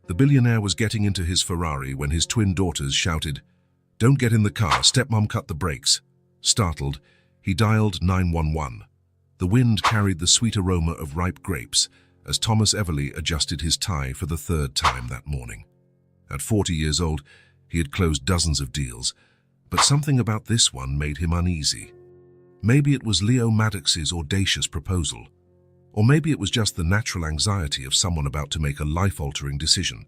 The billionaire was getting into his Ferrari when his twin daughters shouted, "Don't get in the car, stepmom cut the brakes." Startled, he dialed 911. The wind carried the sweet aroma of ripe grapes as Thomas Everly adjusted his tie for the third time that morning. At 40 years old, he had closed dozens of deals, but something about this one made him uneasy. Maybe it was Leo Maddox's audacious proposal, or maybe it was just the natural anxiety of someone about to make a life-altering decision.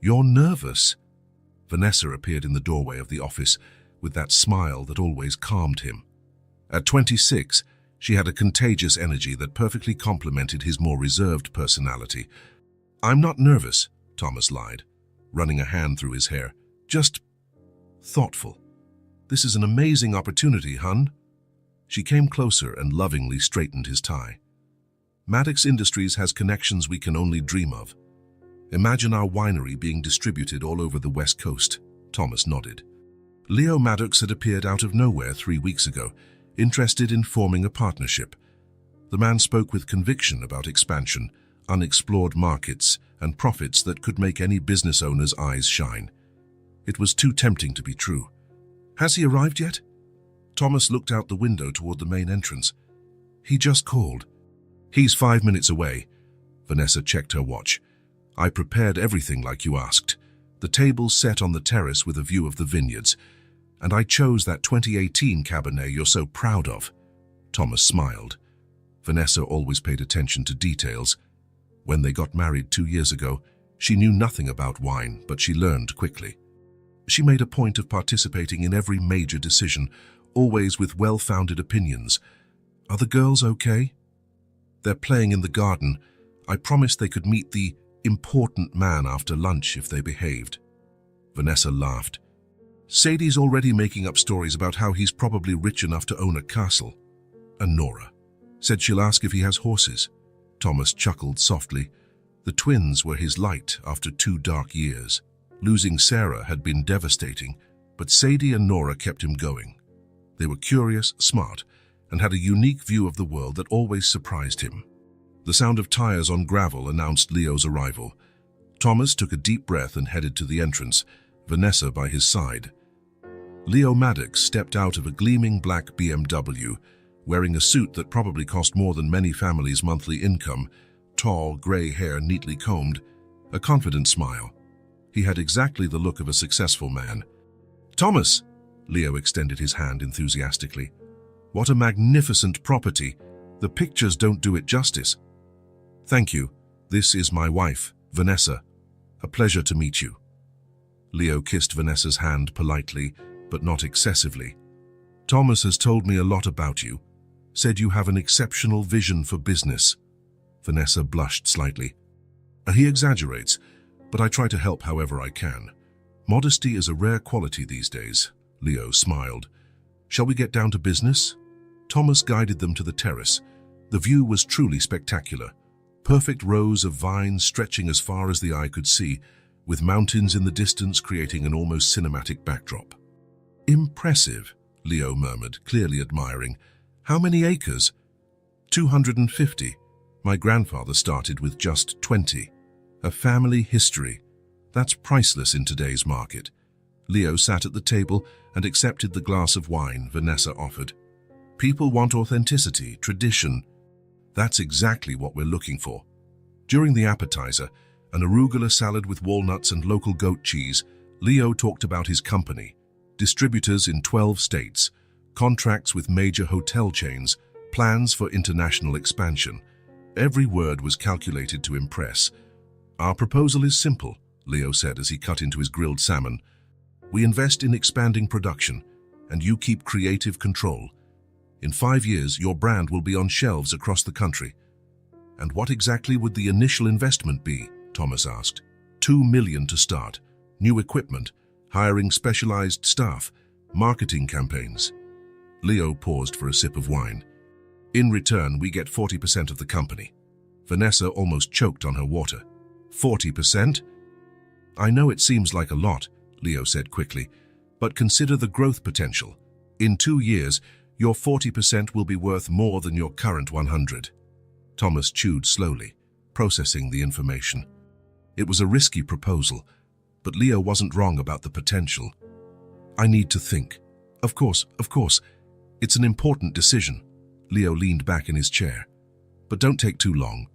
"You're nervous." Vanessa appeared in the doorway of the office with that smile that always calmed him. At 26, she had a contagious energy that perfectly complemented his more reserved personality. "I'm not nervous," Thomas lied, running a hand through his hair. "Just thoughtful. This is an amazing opportunity, hun." She came closer and lovingly straightened his tie. "Maddox Industries has connections we can only dream of. Imagine our winery being distributed all over the West Coast." Thomas nodded. Leo Maddox had appeared out of nowhere 3 weeks ago, interested in forming a partnership. The man spoke with conviction about expansion, unexplored markets, and profits that could make any business owner's eyes shine. It was too tempting to be true. "Has he arrived yet?" Thomas looked out the window toward the main entrance. "He just called." "He's 5 minutes away." Vanessa checked her watch. "I prepared everything like you asked. The table's set on the terrace with a view of the vineyards. And I chose that 2018 Cabernet you're so proud of." Thomas smiled. Vanessa always paid attention to details. When they got married 2 years ago, she knew nothing about wine, but she learned quickly. She made a point of participating in every major decision, always with well-founded opinions. "Are the girls okay?" "They're playing in the garden. I promised they could meet the important man after lunch if they behaved." Vanessa laughed. "Sadie's already making up stories about how he's probably rich enough to own a castle." And Nora said she'll ask if he has horses. Thomas chuckled softly. The twins were his light after 2 dark years. Losing Sarah had been devastating, but Sadie and Nora kept him going. They were curious, smart, and had a unique view of the world that always surprised him. The sound of tires on gravel announced Leo's arrival. Thomas took a deep breath and headed to the entrance, Vanessa by his side. Leo Maddox stepped out of a gleaming black BMW, wearing a suit that probably cost more than many families' monthly income, tall, gray hair neatly combed, a confident smile. He had exactly the look of a successful man. "Thomas!" Leo extended his hand enthusiastically. "What a magnificent property! The pictures don't do it justice." "Thank you. This is my wife, Vanessa. A pleasure to meet you." Leo kissed Vanessa's hand politely, but not excessively. "Thomas has told me a lot about you. Said you have an exceptional vision for business." Vanessa blushed slightly. "He exaggerates, but I try to help however I can. Modesty is a rare quality these days." Leo smiled. "Shall we get down to business?" Thomas guided them to the terrace. The view was truly spectacular. Perfect rows of vines stretching as far as the eye could see, with mountains in the distance creating an almost cinematic backdrop. "Impressive," Leo murmured, clearly admiring. "How many acres?" 250. My grandfather started with just 20. A family history. That's priceless in today's market." Leo sat at the table and accepted the glass of wine Vanessa offered. "People want authenticity, tradition. That's exactly what we're looking for." During the appetizer, an arugula salad with walnuts and local goat cheese, Leo talked about his company, distributors in 12 states, contracts with major hotel chains, plans for international expansion. Every word was calculated to impress. "Our proposal is simple," Leo said as he cut into his grilled salmon. "We invest in expanding production, and you keep creative control. In 5 years, your brand will be on shelves across the country." "And what exactly would the initial investment be?" Thomas asked. $2 million to start. New equipment, hiring specialized staff, marketing campaigns." Leo paused for a sip of wine. "In return, we get 40% of the company." Vanessa almost choked on her water. 40%? "I know it seems like a lot," Leo said quickly, "but consider the growth potential. In 2 years, your 40% will be worth more than your current 100. Thomas chewed slowly, processing the information. It was a risky proposal, but Leo wasn't wrong about the potential. I need to think. Of course. It's an important decision. Leo leaned back in his chair. But don't take too long.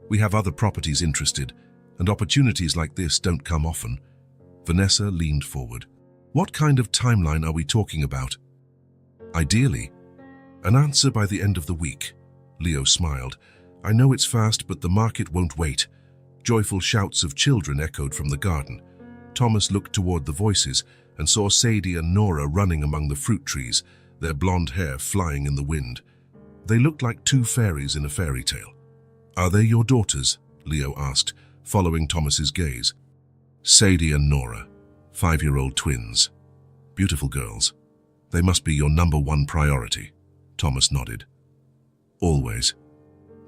We have other properties interested, and opportunities like this don't come often. Vanessa leaned forward. What kind of timeline are we talking about? Ideally, an answer by the end of the week. Leo smiled. I know it's fast, but the market won't wait. Joyful shouts of children echoed from the garden. Thomas looked toward the voices and saw Sadie and Nora running among the fruit trees, their blonde hair flying in the wind. They looked like two fairies in a fairy tale. Are they your daughters? Leo asked, following Thomas's gaze. Sadie and Nora, 5-year-old twins. Beautiful girls. They must be your number one priority. Thomas nodded. Always.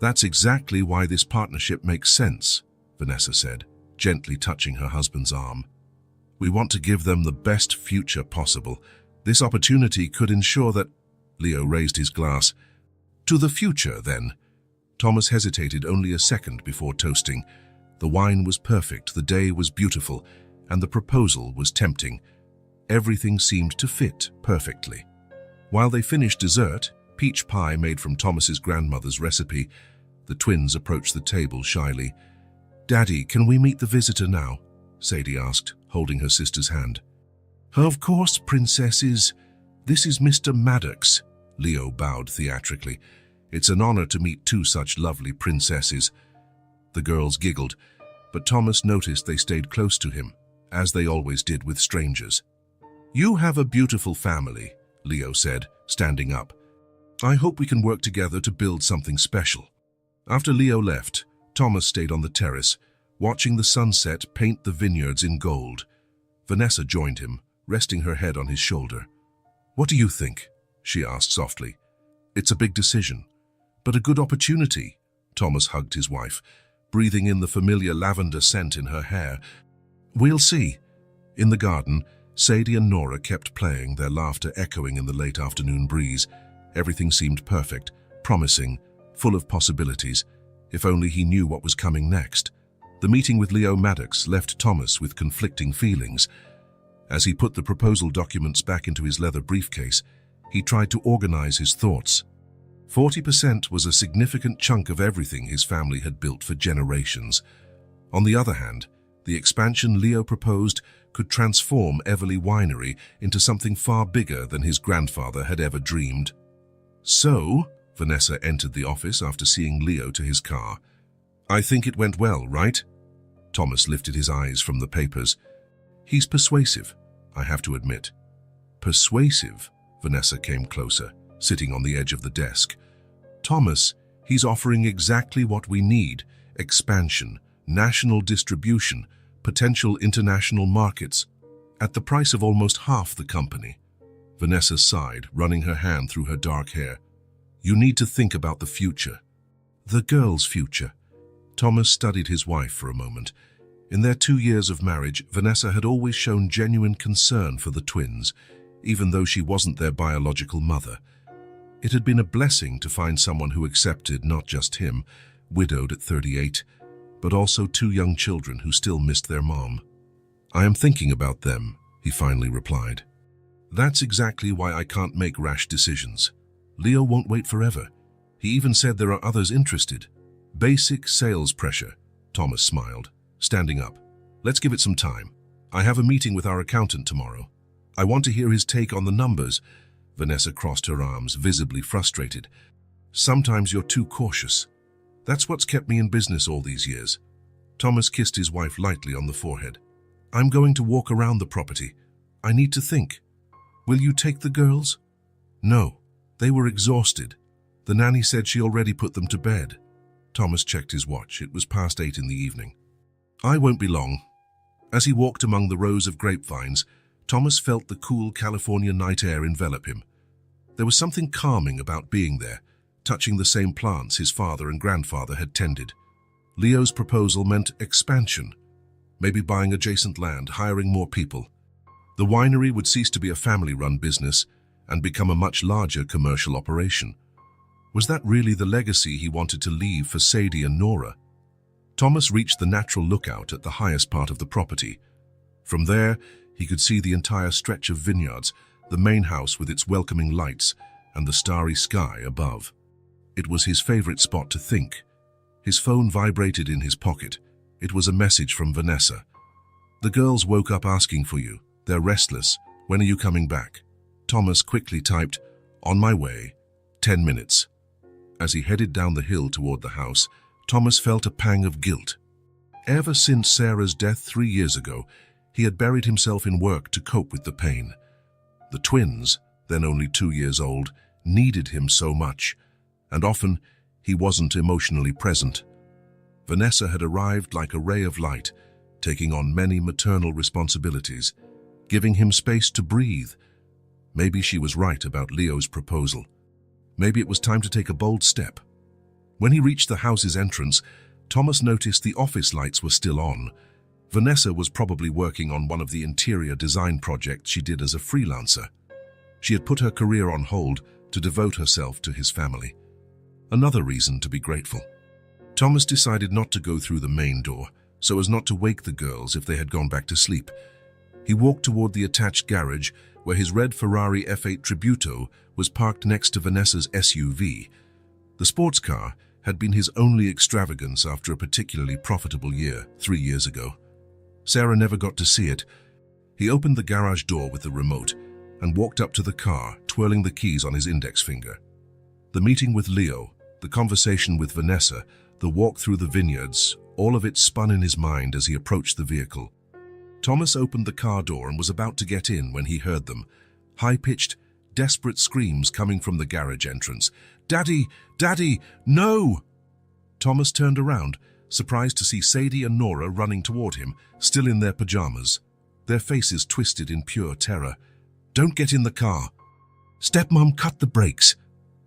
That's exactly why this partnership makes sense, Vanessa said, gently touching her husband's arm. We want to give them the best future possible. This opportunity could ensure that... Leo raised his glass. To the future, then. Thomas hesitated only a second before toasting. The wine was perfect, the day was beautiful, and the proposal was tempting. Everything seemed to fit perfectly. While they finished dessert, peach pie made from Thomas's grandmother's recipe, the twins approached the table shyly. Daddy, can we meet the visitor now? Sadie asked, holding her sister's hand. Of course, princesses. This is Mr. Maddox. Leo bowed theatrically. It's an honor to meet two such lovely princesses. The girls giggled, but Thomas noticed they stayed close to him, as they always did with strangers. You have a beautiful family, Leo said, standing up. I hope we can work together to build something special. After Leo left, Thomas stayed on the terrace, watching the sunset paint the vineyards in gold. Vanessa joined him, resting her head on his shoulder. What do you think? She asked softly. It's a big decision, but a good opportunity. Thomas hugged his wife, breathing in the familiar lavender scent in her hair. We'll see. In the garden, Sadie and Nora kept playing, their laughter echoing in the late afternoon breeze. Everything seemed perfect, promising, full of possibilities, if only he knew what was coming next. The meeting with Leo Maddox left Thomas with conflicting feelings. As he put the proposal documents back into his leather briefcase, he tried to organize his thoughts. 40% was a significant chunk of everything his family had built for generations. On the other hand, the expansion Leo proposed could transform Everly Winery into something far bigger than his grandfather had ever dreamed. So, Vanessa entered the office after seeing Leo to his car. I think it went well, right? Thomas lifted his eyes from the papers. He's persuasive, I have to admit. Persuasive? Vanessa came closer, sitting on the edge of the desk. Thomas, he's offering exactly what we need: expansion, national distribution, potential international markets, at the price of almost half the company. Vanessa sighed, running her hand through her dark hair. You need to think about the future. The girl's future. Thomas studied his wife for a moment. In their 2 years of marriage, Vanessa had always shown genuine concern for the twins, even though she wasn't their biological mother. It had been a blessing to find someone who accepted not just him, widowed at 38, but also 2 young children who still missed their mom. I am thinking about them, he finally replied. That's exactly why I can't make rash decisions. Leo won't wait forever. He even said there are others interested. Basic sales pressure, Thomas smiled, standing up. Let's give it some time. I have a meeting with our accountant tomorrow. I want to hear his take on the numbers. Vanessa crossed her arms, visibly frustrated. Sometimes you're too cautious. That's what's kept me in business all these years. Thomas kissed his wife lightly on the forehead. I'm going to walk around the property. I need to think. Will you take the girls? No. They were exhausted. The nanny said she already put them to bed. Thomas checked his watch. It was past 8 in the evening. I won't be long. As he walked among the rows of grapevines, Thomas felt the cool California night air envelop him. There was something calming about being there, touching the same plants his father and grandfather had tended. Leo's proposal meant expansion, maybe buying adjacent land, hiring more people. The winery would cease to be a family-run business and become a much larger commercial operation. Was that really the legacy he wanted to leave for Sadie and Nora? Thomas reached the natural lookout at the highest part of the property. From there, he could see the entire stretch of vineyards, the main house with its welcoming lights, and the starry sky above. It was his favorite spot to think. His phone vibrated in his pocket. It was a message from Vanessa. "The girls woke up asking for you. They're restless. When are you coming back?" Thomas quickly typed, "On my way. 10 minutes." As he headed down the hill toward the house, Thomas felt a pang of guilt. Ever since Sarah's death 3 years ago, he had buried himself in work to cope with the pain. The twins, then only 2 years old, needed him so much, and often he wasn't emotionally present. Vanessa had arrived like a ray of light, taking on many maternal responsibilities, giving him space to breathe. Maybe she was right about Leo's proposal. Maybe it was time to take a bold step. When he reached the house's entrance, Thomas noticed the office lights were still on. Vanessa was probably working on one of the interior design projects she did as a freelancer. She had put her career on hold to devote herself to his family. Another reason to be grateful. Thomas decided not to go through the main door, so as not to wake the girls if they had gone back to sleep. He walked toward the attached garage where his red Ferrari F8 Tributo was parked next to Vanessa's SUV. The sports car had been his only extravagance after a particularly profitable year 3 years ago. Sarah never got to see it. He opened the garage door with the remote and walked up to the car, twirling the keys on his index finger. The meeting with Leo, the conversation with Vanessa, the walk through the vineyards, all of it spun in his mind as he approached the vehicle. Thomas opened the car door and was about to get in when he heard them. High-pitched, desperate screams coming from the garage entrance. "Daddy! Daddy! No!" Thomas turned around, surprised to see Sadie and Nora running toward him, still in their pajamas, their faces twisted in pure terror. "Don't get in the car." "Stepmom, cut the brakes."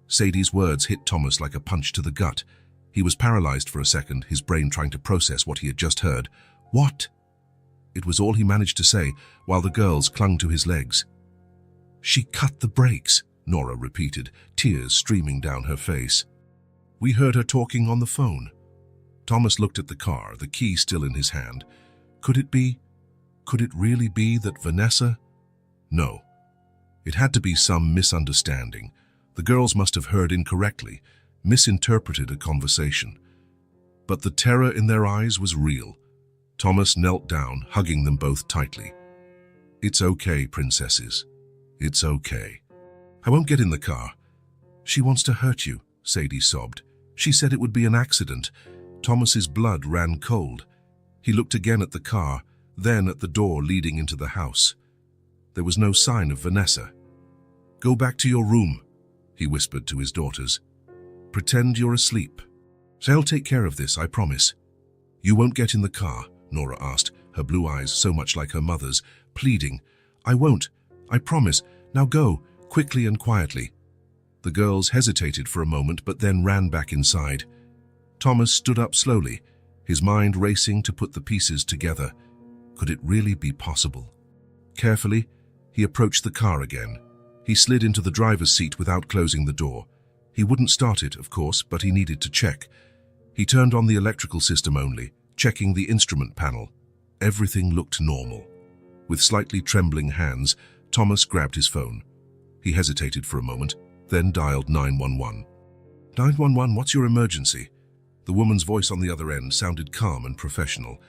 Sadie's words hit Thomas like a punch to the gut. He was paralyzed for a second, his brain trying to process what he had just heard. "What?" It was all he managed to say, while the girls clung to his legs. "She cut the brakes," Nora repeated, tears streaming down her face. "We heard her talking on the phone." Thomas looked at the car, the key still in his hand. Could it really be that Vanessa? No. It had to be some misunderstanding. The girls must have heard incorrectly, misinterpreted a conversation. But the terror in their eyes was real. Thomas knelt down, hugging them both tightly. "It's okay, princesses. It's okay. I won't get in the car." "She wants to hurt you," Sadie sobbed. "She said it would be an accident." Thomas's blood ran cold. He looked again at the car, then at the door leading into the house. There was no sign of Vanessa. "Go back to your room," he whispered to his daughters. "Pretend you're asleep. I'll take care of this, I promise." "You won't get in the car?" Nora asked, her blue eyes so much like her mother's, pleading. "I won't. I promise. Now go, quickly and quietly." The girls hesitated for a moment but then ran back inside. Thomas stood up slowly, his mind racing to put the pieces together. Could it really be possible? Carefully, he approached the car again. He slid into the driver's seat without closing the door. He wouldn't start it, of course, but he needed to check. He turned on the electrical system only, checking the instrument panel. Everything looked normal. With slightly trembling hands, Thomas grabbed his phone. He hesitated for a moment, then dialed 911. "911, what's your emergency?" The woman's voice on the other end sounded calm and professional.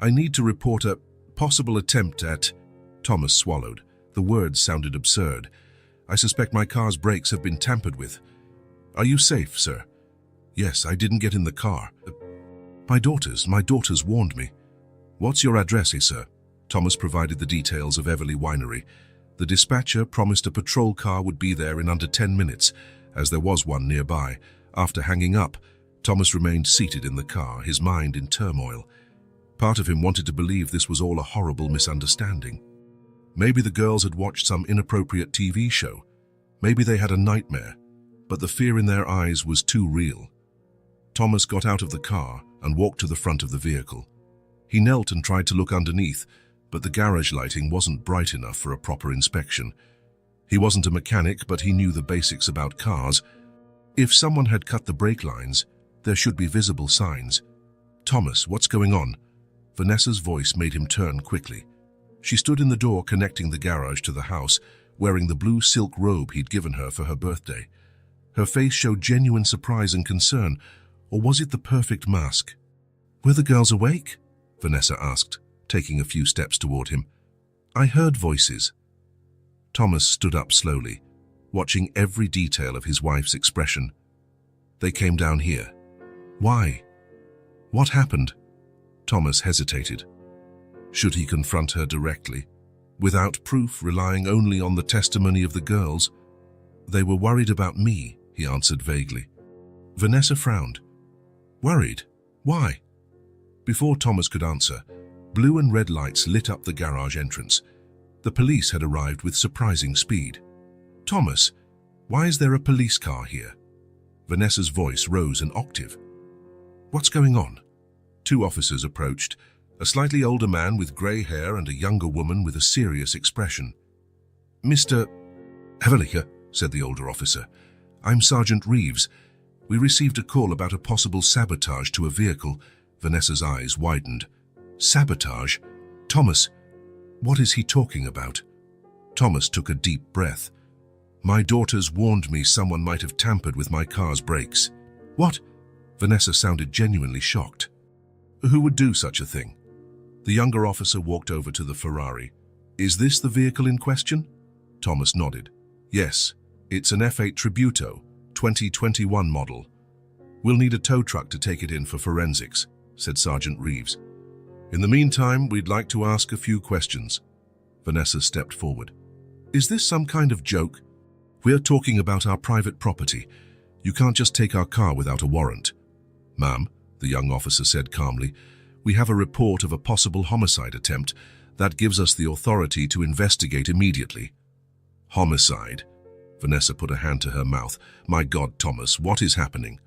"I need to report a possible attempt at..." Thomas swallowed. The words sounded absurd. "I suspect my car's brakes have been tampered with." "Are you safe, sir?" "Yes, I didn't get in the car. My daughters warned me." "What's your address, sir?" Thomas provided the details of Everly Winery. The dispatcher promised a patrol car would be there in under 10 minutes, as there was one nearby. After hanging up, Thomas remained seated in the car, his mind in turmoil. Part of him wanted to believe this was all a horrible misunderstanding. Maybe the girls had watched some inappropriate TV show. Maybe they had a nightmare, but the fear in their eyes was too real. Thomas got out of the car and walked to the front of the vehicle. He knelt and tried to look underneath, but the garage lighting wasn't bright enough for a proper inspection. He wasn't a mechanic, but he knew the basics about cars. If someone had cut the brake lines, there should be visible signs. Thomas, what's going on? Vanessa's voice made him turn quickly. She stood in the door connecting the garage to the house, wearing the blue silk robe he'd given her for her birthday. Her face showed genuine surprise and concern, or was it the perfect mask? "Were the girls awake?" Vanessa asked, taking a few steps toward him. "I heard voices." Thomas stood up slowly, watching every detail of his wife's expression. "They came down here." "Why? What happened?" Thomas hesitated. Should he confront her directly? Without proof, relying only on the testimony of the girls? "They were worried about me," he answered vaguely. Vanessa frowned. "Worried? Why?" Before Thomas could answer, blue and red lights lit up the garage entrance. The police had arrived with surprising speed. "Thomas, why is there a police car here?" Vanessa's voice rose an octave. "What's going on?" Two officers approached, a slightly older man with grey hair and a younger woman with a serious expression. "Mr. Everly," said the older officer. "I'm Sergeant Reeves. We received a call about a possible sabotage to a vehicle." Vanessa's eyes widened. "Sabotage? Thomas, what is he talking about?" Thomas took a deep breath. "My daughters warned me someone might have tampered with my car's brakes." "What?" Vanessa sounded genuinely shocked. "Who would do such a thing?" The younger officer walked over to the Ferrari. "Is this the vehicle in question?" Thomas nodded. "Yes, it's an F8 Tributo, 2021 model. We'll need a tow truck to take it in for forensics," said Sergeant Reeves. "In the meantime, we'd like to ask a few questions." Vanessa stepped forward. "Is this some kind of joke? We're talking about our private property. You can't just take our car without a warrant." "Ma'am," the young officer said calmly, "we have a report of a possible homicide attempt. That gives us the authority to investigate immediately." "Homicide?" Vanessa put a hand to her mouth. "My God, Thomas, what is happening?"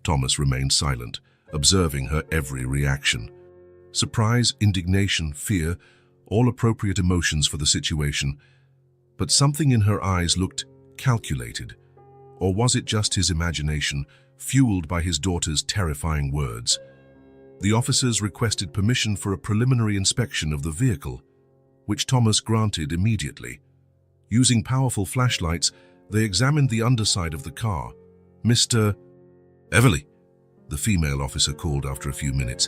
Thomas remained silent, observing her every reaction. Surprise, indignation, fear, all appropriate emotions for the situation. But something in her eyes looked calculated. Or was it just his imagination, fueled by his daughter's terrifying words? The officers requested permission for a preliminary inspection of the vehicle, which Thomas granted immediately. Using powerful flashlights, they examined the underside of the car. "Mr. Everly," the female officer called after a few minutes.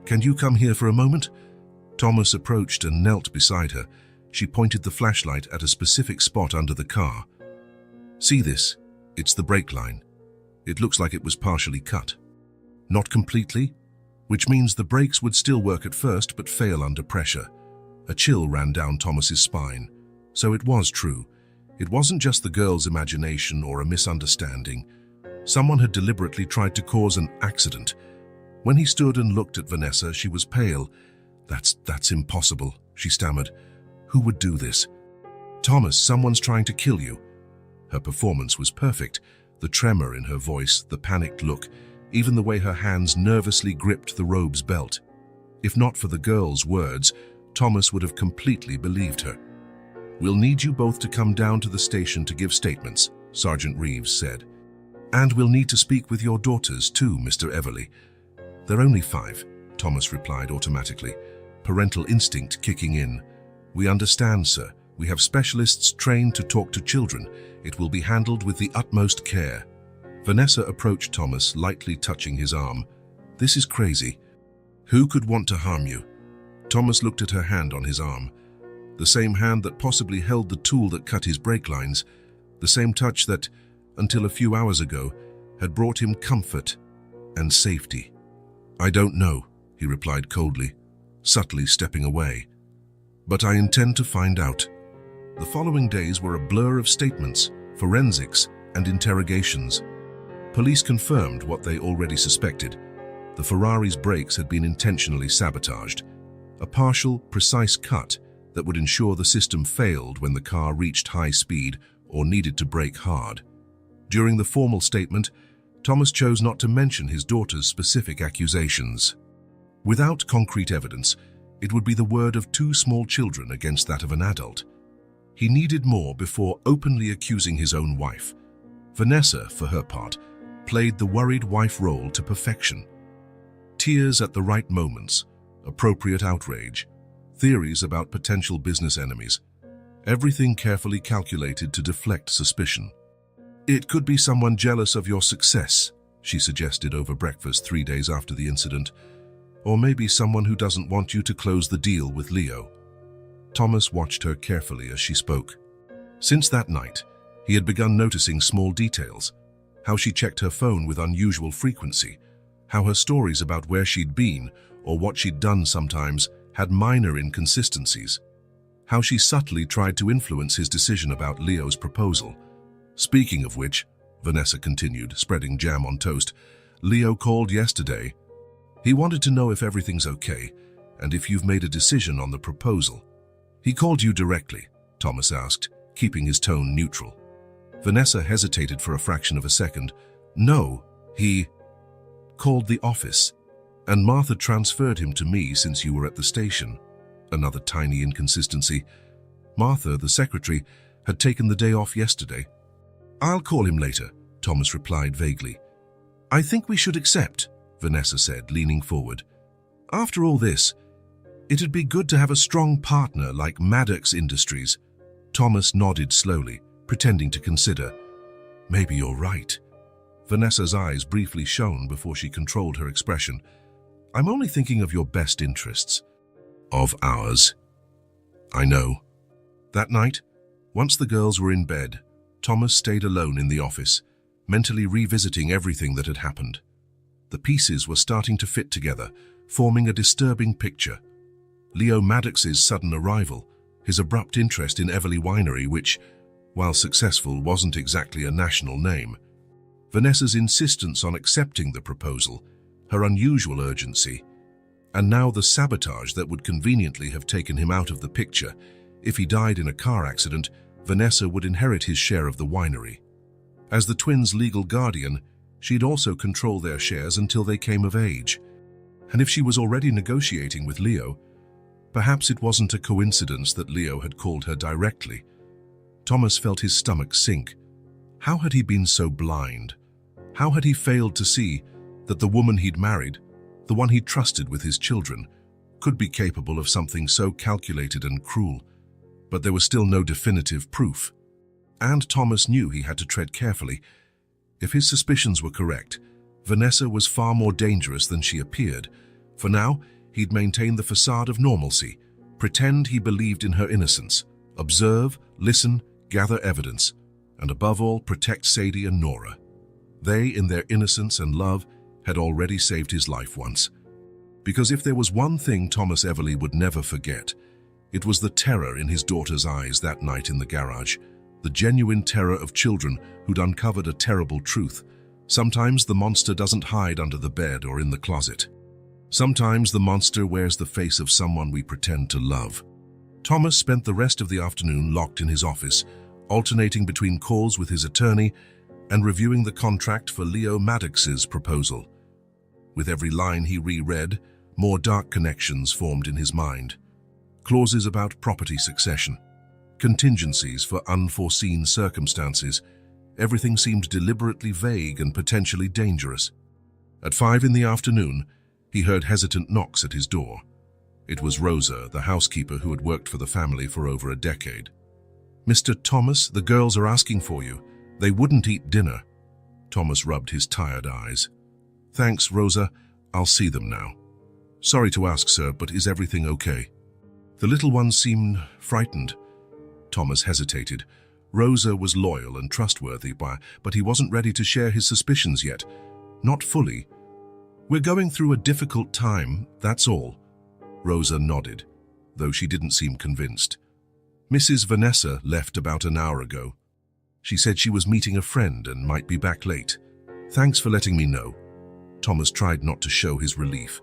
"Can you come here for a moment?" Thomas approached and knelt beside her. She pointed the flashlight at a specific spot under the car. "See this? It's the brake line. It looks like it was partially cut. Not completely, which means the brakes would still work at first but fail under pressure." A chill ran down Thomas's spine. So it was true. It wasn't just the girl's imagination or a misunderstanding. Someone had deliberately tried to cause an accident. When he stood and looked at Vanessa, she was pale. That's impossible," she stammered. "Who would do this?" "Thomas, someone's trying to kill you." Her performance was perfect. The tremor in her voice, the panicked look, even the way her hands nervously gripped the robe's belt. If not for the girl's words, Thomas would have completely believed her. "We'll need you both to come down to the station to give statements," Sergeant Reeves said. "And we'll need to speak with your daughters too, Mr. Everly." "They're only 5, Thomas replied automatically, parental instinct kicking in. "We understand, sir. We have specialists trained to talk to children. It will be handled with the utmost care." Vanessa approached Thomas, lightly touching his arm. "This is crazy. Who could want to harm you?" Thomas looked at her hand on his arm. The same hand that possibly held the tool that cut his brake lines. The same touch that, until a few hours ago, had brought him comfort and safety. "I don't know," he replied coldly, subtly stepping away. "But I intend to find out." The following days were a blur of statements, forensics, and interrogations. Police confirmed what they already suspected. The Ferrari's brakes had been intentionally sabotaged. A partial, precise cut that would ensure the system failed when the car reached high speed or needed to brake hard. During the formal statement, Thomas chose not to mention his daughter's specific accusations. Without concrete evidence, it would be the word of 2 small children against that of an adult. He needed more before openly accusing his own wife. Vanessa, for her part, played the worried wife role to perfection. Tears at the right moments, appropriate outrage, theories about potential business enemies, everything carefully calculated to deflect suspicion. "It could be someone jealous of your success," she suggested over breakfast 3 days after the incident. "Or maybe someone who doesn't want you to close the deal with Leo." Thomas watched her carefully as she spoke. Since that night, he had begun noticing small details: how she checked her phone with unusual frequency, how her stories about where she'd been or what she'd done sometimes had minor inconsistencies, how she subtly tried to influence his decision about Leo's proposal. "Speaking of which," Vanessa continued, spreading jam on toast, "Leo called yesterday. He wanted to know if everything's okay and if you've made a decision on the proposal." "He called you directly?" Thomas asked, keeping his tone neutral. Vanessa hesitated for a fraction of a second. "No, he called the office, and Martha transferred him to me since you were at the station." Another tiny inconsistency. Martha, the secretary, had taken the day off yesterday. "I'll call him later," Thomas replied vaguely. "I think we should accept," Vanessa said, leaning forward. "After all this, it'd be good to have a strong partner like Maddox Industries." Thomas nodded slowly, pretending to consider. "Maybe you're right." Vanessa's eyes briefly shone before she controlled her expression. "I'm only thinking of your best interests." "Of ours." "I know." That night, once the girls were in bed, Thomas stayed alone in the office, mentally revisiting everything that had happened. The pieces were starting to fit together, forming a disturbing picture. Leo Maddox's sudden arrival, his abrupt interest in Everly Winery, which, while successful, wasn't exactly a national name. Vanessa's insistence on accepting the proposal, her unusual urgency, and now the sabotage that would conveniently have taken him out of the picture. If he died in a car accident, Vanessa would inherit his share of the winery. As the twins' legal guardian, she'd also control their shares until they came of age. And if she was already negotiating with Leo, perhaps it wasn't a coincidence that Leo had called her directly. Thomas felt his stomach sink. How had he been so blind? How had he failed to see that the woman he'd married, the one he trusted with his children, could be capable of something so calculated and cruel? But there was still no definitive proof. And Thomas knew he had to tread carefully. If his suspicions were correct, Vanessa was far more dangerous than she appeared. For now, he'd maintain the facade of normalcy, pretend he believed in her innocence, observe, listen, gather evidence, and above all, protect Sadie and Nora. They, in their innocence and love, had already saved his life once. Because if there was one thing Thomas Everly would never forget, it was the terror in his daughter's eyes that night in the garage, the genuine terror of children who'd uncovered a terrible truth. Sometimes the monster doesn't hide under the bed or in the closet. Sometimes the monster wears the face of someone we pretend to love. Thomas spent the rest of the afternoon locked in his office, alternating between calls with his attorney and reviewing the contract for Leo Maddox's proposal. With every line he reread, more dark connections formed in his mind. Clauses about property succession, contingencies for unforeseen circumstances. Everything seemed deliberately vague and potentially dangerous. At 5 in the afternoon, he heard hesitant knocks at his door. It was Rosa, the housekeeper who had worked for the family for over a decade. "Mr. Thomas, the girls are asking for you. They wouldn't eat dinner." Thomas rubbed his tired eyes. "Thanks, Rosa. I'll see them now." "Sorry to ask, sir, but is everything okay?" The little ones seemed frightened. Thomas hesitated. Rosa was loyal and trustworthy, but he wasn't ready to share his suspicions yet. Not fully. "We're going through a difficult time, that's all." Rosa nodded, though she didn't seem convinced. "Mrs. Vanessa left about an hour ago. She said she was meeting a friend and might be back late. Thanks for letting me know." Thomas tried not to show his relief.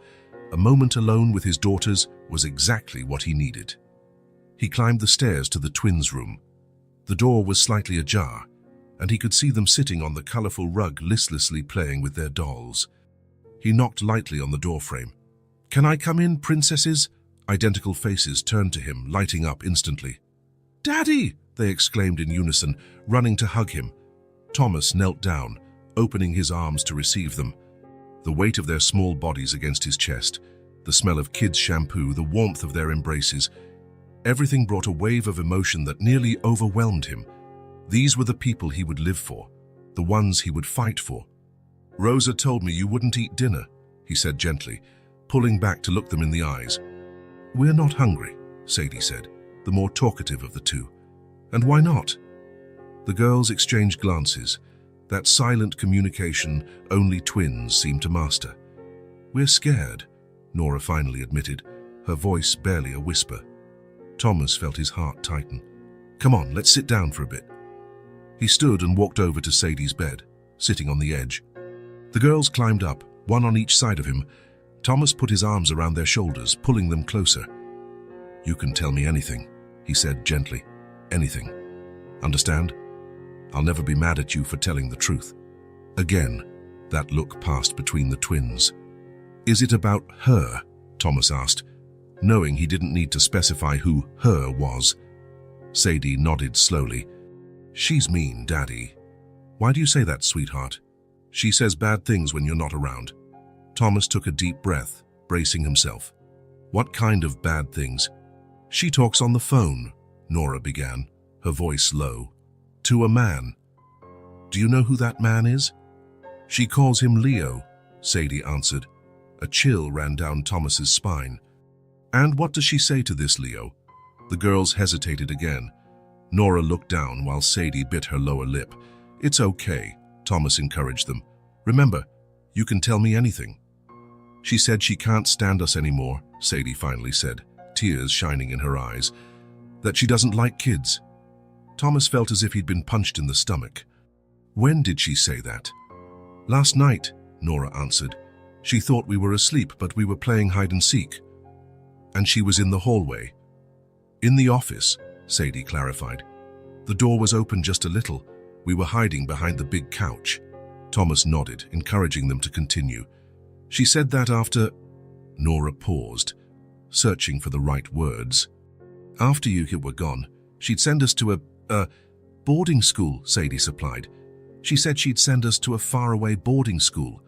A moment alone with his daughters was exactly what he needed. He climbed the stairs to the twins' room. The door was slightly ajar, and he could see them sitting on the colorful rug listlessly playing with their dolls. He knocked lightly on the doorframe. "Can I come in, princesses?" Identical faces turned to him, lighting up instantly. "Daddy!" they exclaimed in unison, running to hug him. Thomas knelt down, opening his arms to receive them. The weight of their small bodies against his chest, the smell of kids' shampoo, the warmth of their embraces, everything brought a wave of emotion that nearly overwhelmed him. These were the people he would live for, the ones he would fight for. "Rosa told me you wouldn't eat dinner," he said gently, pulling back to look them in the eyes. "We're not hungry," Sadie said, the more talkative of the two. "And why not?" The girls exchanged glances, that silent communication only twins seem to master. "We're scared," Nora finally admitted, her voice barely a whisper. Thomas felt his heart tighten. "Come on, let's sit down for a bit." He stood and walked over to Sadie's bed, sitting on the edge. The girls climbed up, one on each side of him. Thomas put his arms around their shoulders, pulling them closer. "You can tell me anything," he said gently. "Anything. Understand? I'll never be mad at you for telling the truth." Again, that look passed between the twins. "Is it about her?" Thomas asked, knowing he didn't need to specify who her was. Sadie nodded slowly. "She's mean, Daddy." "Why do you say that, sweetheart?" "She says bad things when you're not around." Thomas took a deep breath, bracing himself. "What kind of bad things?" "She talks on the phone," Nora began, her voice low. "To a man." "Do you know who that man is?" "She calls him Leo," Sadie answered. A chill ran down Thomas's spine. "And what does she say to this Leo?" The girls hesitated again. Nora looked down while Sadie bit her lower lip. "It's okay," Thomas encouraged them. "Remember, you can tell me anything." "She said she can't stand us anymore," Sadie finally said, tears shining in her eyes. "That she doesn't like kids." Thomas felt as if he'd been punched in the stomach. "When did she say that?" "Last night," Nora answered. "She thought we were asleep, but we were playing hide and seek. And she was in the hallway." "In the office," Sadie clarified. "The door was open just a little. We were hiding behind the big couch." Thomas nodded, encouraging them to continue. "She said that after—" Nora paused, searching for the right words. "After you were gone, she'd send us to a boarding school," Sadie supplied. "She said she'd send us to a faraway boarding school."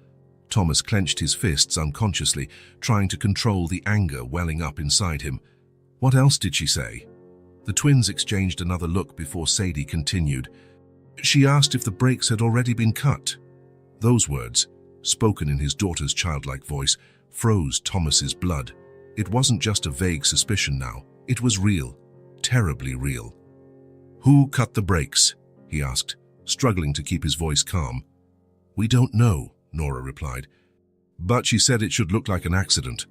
Thomas clenched his fists unconsciously, trying to control the anger welling up inside him. "What else did she say?" The twins exchanged another look before Sadie continued. "She asked if the brakes had already been cut." Those words, spoken in his daughter's childlike voice, froze Thomas's blood. It wasn't just a vague suspicion now. It was real, terribly real. "Who cut the brakes?" he asked, struggling to keep his voice calm. "We don't know," Nora replied. "But she said it should look like an accident."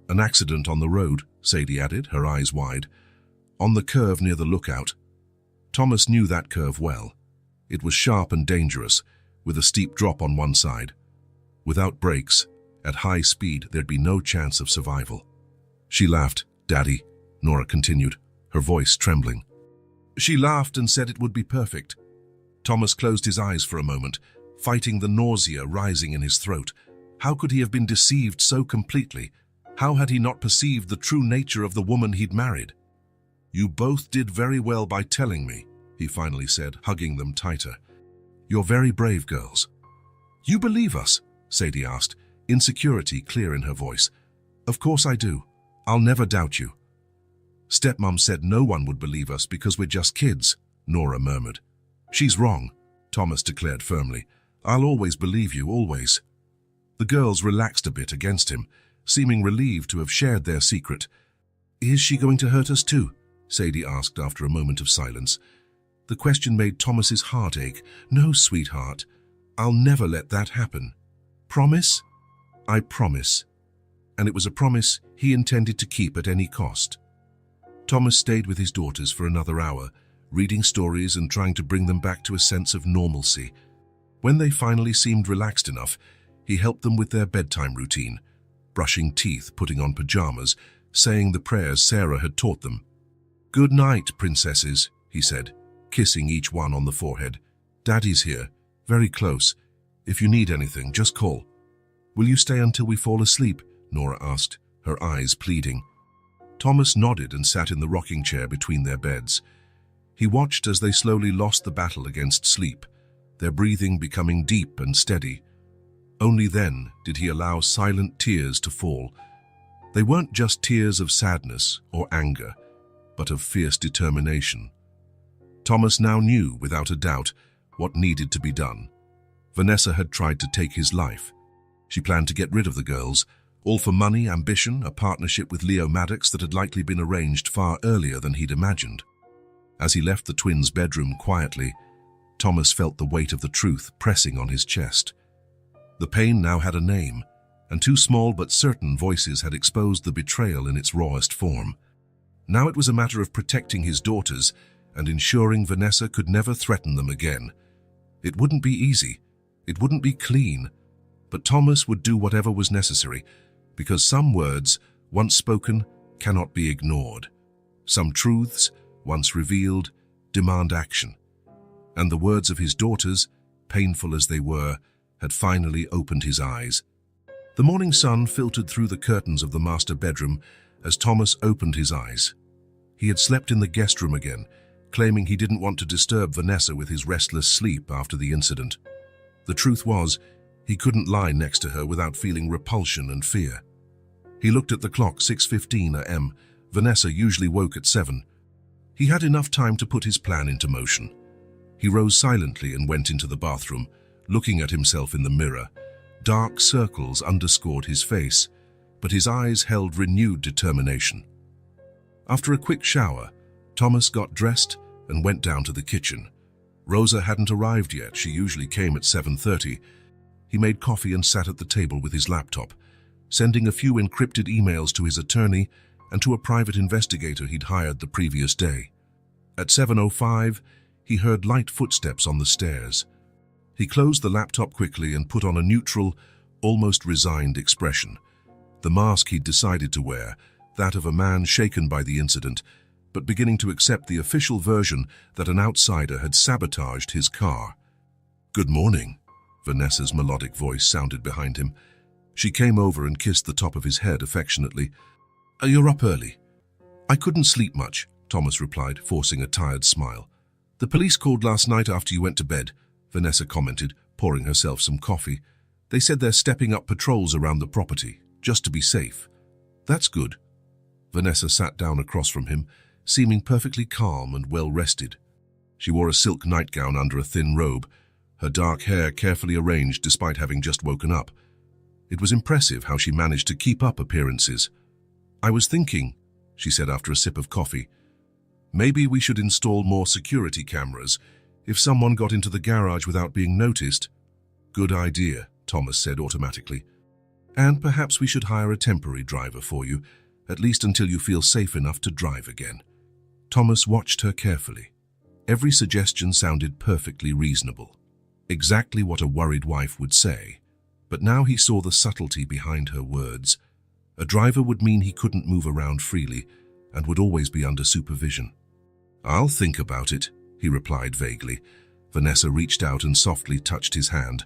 "An accident on the road," Sadie added, her eyes wide. "On the curve near the lookout." Thomas knew that curve well. It was sharp and dangerous, with a steep drop on one side. Without brakes, at high speed, there'd be no chance of survival. "She laughed, Daddy," Nora continued, her voice trembling. "She laughed and said it would be perfect." Thomas closed his eyes for a moment, fighting the nausea rising in his throat. How could he have been deceived so completely? How had he not perceived the true nature of the woman he'd married? "You both did very well by telling me," he finally said, hugging them tighter. "You're very brave girls." "You believe us?" Sadie asked, insecurity clear in her voice. "Of course I do. I'll never doubt you." "Stepmom said no one would believe us because we're just kids," Nora murmured. "She's wrong," Thomas declared firmly. "I'll always believe you, always." The girls relaxed a bit against him, seeming relieved to have shared their secret. "Is she going to hurt us too?" Sadie asked after a moment of silence. The question made Thomas's heart ache. "No, sweetheart. I'll never let that happen." "Promise?" "I promise." And it was a promise he intended to keep at any cost. Thomas stayed with his daughters for another hour, reading stories and trying to bring them back to a sense of normalcy. When they finally seemed relaxed enough, he helped them with their bedtime routine, brushing teeth, putting on pajamas, saying the prayers Sarah had taught them. "Good night, princesses," he said, kissing each one on the forehead. "Daddy's here, very close. If you need anything, just call." "Will you stay until we fall asleep?" Nora asked, her eyes pleading. Thomas nodded and sat in the rocking chair between their beds. He watched as they slowly lost the battle against sleep, their breathing becoming deep and steady. Only then did he allow silent tears to fall. They weren't just tears of sadness or anger, but of fierce determination. Thomas now knew, without a doubt, what needed to be done. Vanessa had tried to take his life. She planned to get rid of the girls, all for money, ambition, a partnership with Leo Maddox that had likely been arranged far earlier than he'd imagined. As he left the twins' bedroom quietly, Thomas felt the weight of the truth pressing on his chest. The pain now had a name, and two small but certain voices had exposed the betrayal in its rawest form. Now it was a matter of protecting his daughters and ensuring Vanessa could never threaten them again. It wouldn't be easy, it wouldn't be clean, but Thomas would do whatever was necessary, because some words, once spoken, cannot be ignored. Some truths, once revealed, demand action. And the words of his daughters, painful as they were, had finally opened his eyes. The morning sun filtered through the curtains of the master bedroom as Thomas opened his eyes. He had slept in the guest room again, claiming he didn't want to disturb Vanessa with his restless sleep after the incident. The truth was, he couldn't lie next to her without feeling repulsion and fear. He looked at the clock, 6:15 a.m. Vanessa usually woke at 7. He had enough time to put his plan into motion. He rose silently and went into the bathroom, looking at himself in the mirror. Dark circles underscored his face, but his eyes held renewed determination. After a quick shower, Thomas got dressed and went down to the kitchen. Rosa hadn't arrived yet. She usually came at 7:30. He made coffee and sat at the table with his laptop, sending a few encrypted emails to his attorney and to a private investigator he'd hired the previous day. At 7:05, he heard light footsteps on the stairs. He closed the laptop quickly and put on a neutral, almost resigned expression. The mask he'd decided to wear, that of a man shaken by the incident, but beginning to accept the official version that an outsider had sabotaged his car. "Good morning," Vanessa's melodic voice sounded behind him. She came over and kissed the top of his head affectionately. "You're up early." "I couldn't sleep much," Thomas replied, forcing a tired smile. "The police called last night after you went to bed," Vanessa commented, pouring herself some coffee. "They said they're stepping up patrols around the property, just to be safe." "That's good." Vanessa sat down across from him, seeming perfectly calm and well-rested. She wore a silk nightgown under a thin robe, her dark hair carefully arranged despite having just woken up. It was impressive how she managed to keep up appearances. "I was thinking," she said after a sip of coffee, "maybe we should install more security cameras if someone got into the garage without being noticed." "Good idea," Thomas said automatically. "And perhaps we should hire a temporary driver for you, at least until you feel safe enough to drive again." Thomas watched her carefully. Every suggestion sounded perfectly reasonable. Exactly what a worried wife would say. But now he saw the subtlety behind her words. A driver would mean he couldn't move around freely and would always be under supervision. "I'll think about it," he replied vaguely. Vanessa reached out and softly touched his hand.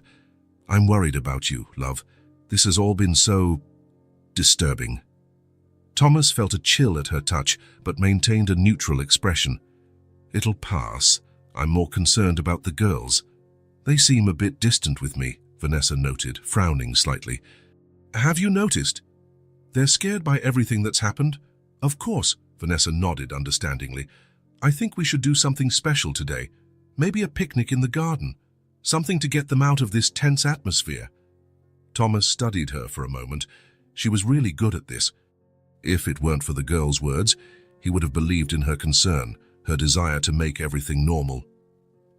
"I'm worried about you, love. This has all been so disturbing." Thomas felt a chill at her touch, but maintained a neutral expression. "It'll pass. I'm more concerned about the girls. They seem a bit distant with me," Vanessa noted, frowning slightly. "Have you noticed? They're scared by everything that's happened." "Of course," Vanessa nodded understandingly. "I think we should do something special today. Maybe a picnic in the garden. Something to get them out of this tense atmosphere." Thomas studied her for a moment. She was really good at this. If it weren't for the girl's words, he would have believed in her concern, her desire to make everything normal.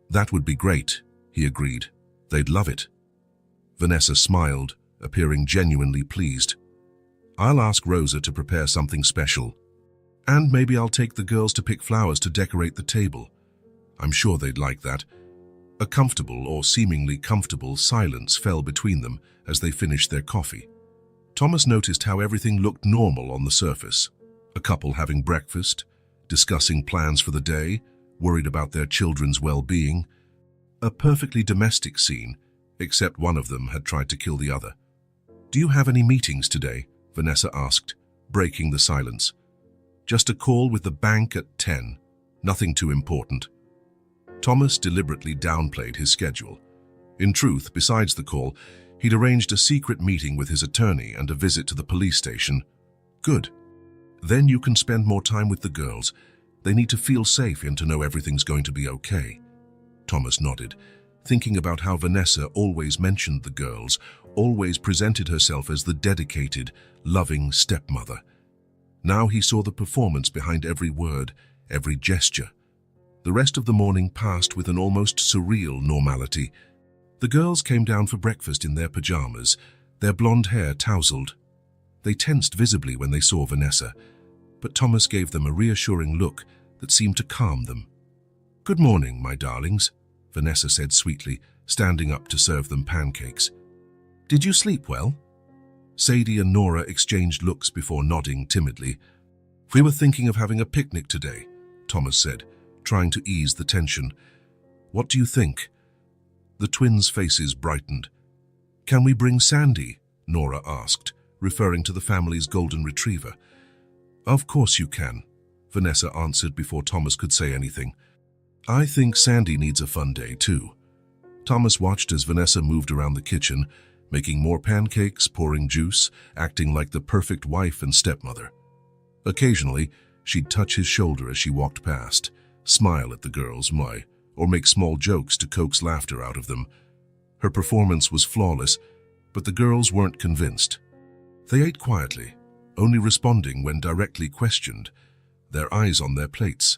"That would be great," he agreed. "They'd love it." Vanessa smiled, appearing genuinely pleased. "I'll ask Rosa to prepare something special. And maybe I'll take the girls to pick flowers to decorate the table. I'm sure they'd like that." A comfortable, or seemingly comfortable, silence fell between them as they finished their coffee. Thomas noticed how everything looked normal on the surface. A couple having breakfast, discussing plans for the day, worried about their children's well-being. A perfectly domestic scene, except one of them had tried to kill the other. "Do you have any meetings today?" Vanessa asked, breaking the silence. "Just a call with the bank at 10. Nothing too important." Thomas deliberately downplayed his schedule. In truth, besides the call, He'd arranged a secret meeting with his attorney and a visit to the police station. Good. Then you can spend more time with the girls. They need to feel safe and to know everything's going to be okay. Thomas nodded, thinking about how Vanessa always mentioned the girls, always presented herself as the dedicated, loving stepmother. Now he saw the performance behind every word, every gesture. The rest of the morning passed with an almost surreal normality. The girls came down for breakfast in their pajamas, their blonde hair tousled. They tensed visibly when they saw Vanessa, but Thomas gave them a reassuring look that seemed to calm them. "Good morning, my darlings," Vanessa said sweetly, standing up to serve them pancakes. "Did you sleep well?" Sadie and Nora exchanged looks before nodding timidly. "We were thinking of having a picnic today," Thomas said, trying to ease the tension. "What do you think?" The twins' faces brightened. "Can we bring Sandy?" Nora asked, referring to the family's golden retriever. "Of course you can," Vanessa answered before Thomas could say anything. "I think Sandy needs a fun day too." Thomas watched as Vanessa moved around the kitchen, making more pancakes, pouring juice, acting like the perfect wife and stepmother. Occasionally, she'd touch his shoulder as she walked past, smile at the girls, or make small jokes to coax laughter out of them. Her performance was flawless, but the girls weren't convinced. They ate quietly, only responding when directly questioned, their eyes on their plates.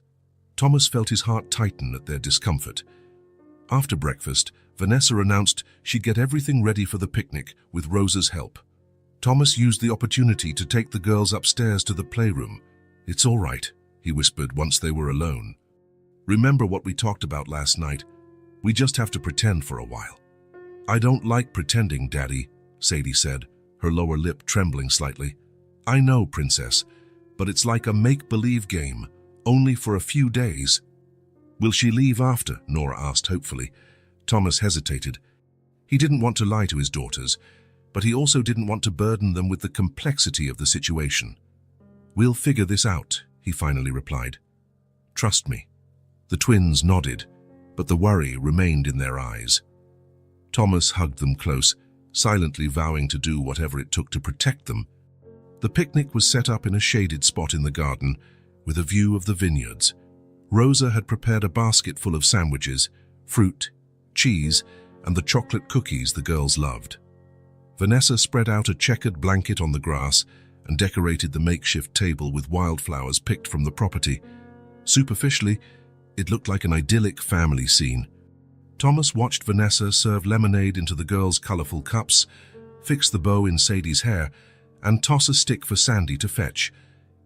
Thomas felt his heart tighten at their discomfort. After breakfast, Vanessa announced she'd get everything ready for the picnic with Rosa's help. Thomas used the opportunity to take the girls upstairs to the playroom. "It's all right," he whispered once they were alone. "Remember what we talked about last night? We just have to pretend for a while." "I don't like pretending, Daddy," Sadie said, her lower lip trembling slightly. "I know, Princess, but it's like a make-believe game, only for a few days." "Will she leave after?" Nora asked hopefully. Thomas hesitated. He didn't want to lie to his daughters, but he also didn't want to burden them with the complexity of the situation. "We'll figure this out," he finally replied. "Trust me." The twins nodded, but the worry remained in their eyes. Thomas hugged them close, silently vowing to do whatever it took to protect them. The picnic was set up in a shaded spot in the garden, with a view of the vineyards. Rosa had prepared a basket full of sandwiches, fruit, cheese, and the chocolate cookies the girls loved. Vanessa spread out a checkered blanket on the grass and decorated the makeshift table with wildflowers picked from the property. Superficially, it looked like an idyllic family scene. Thomas watched Vanessa serve lemonade into the girls' colorful cups, fix the bow in Sadie's hair, and toss a stick for Sandy to fetch.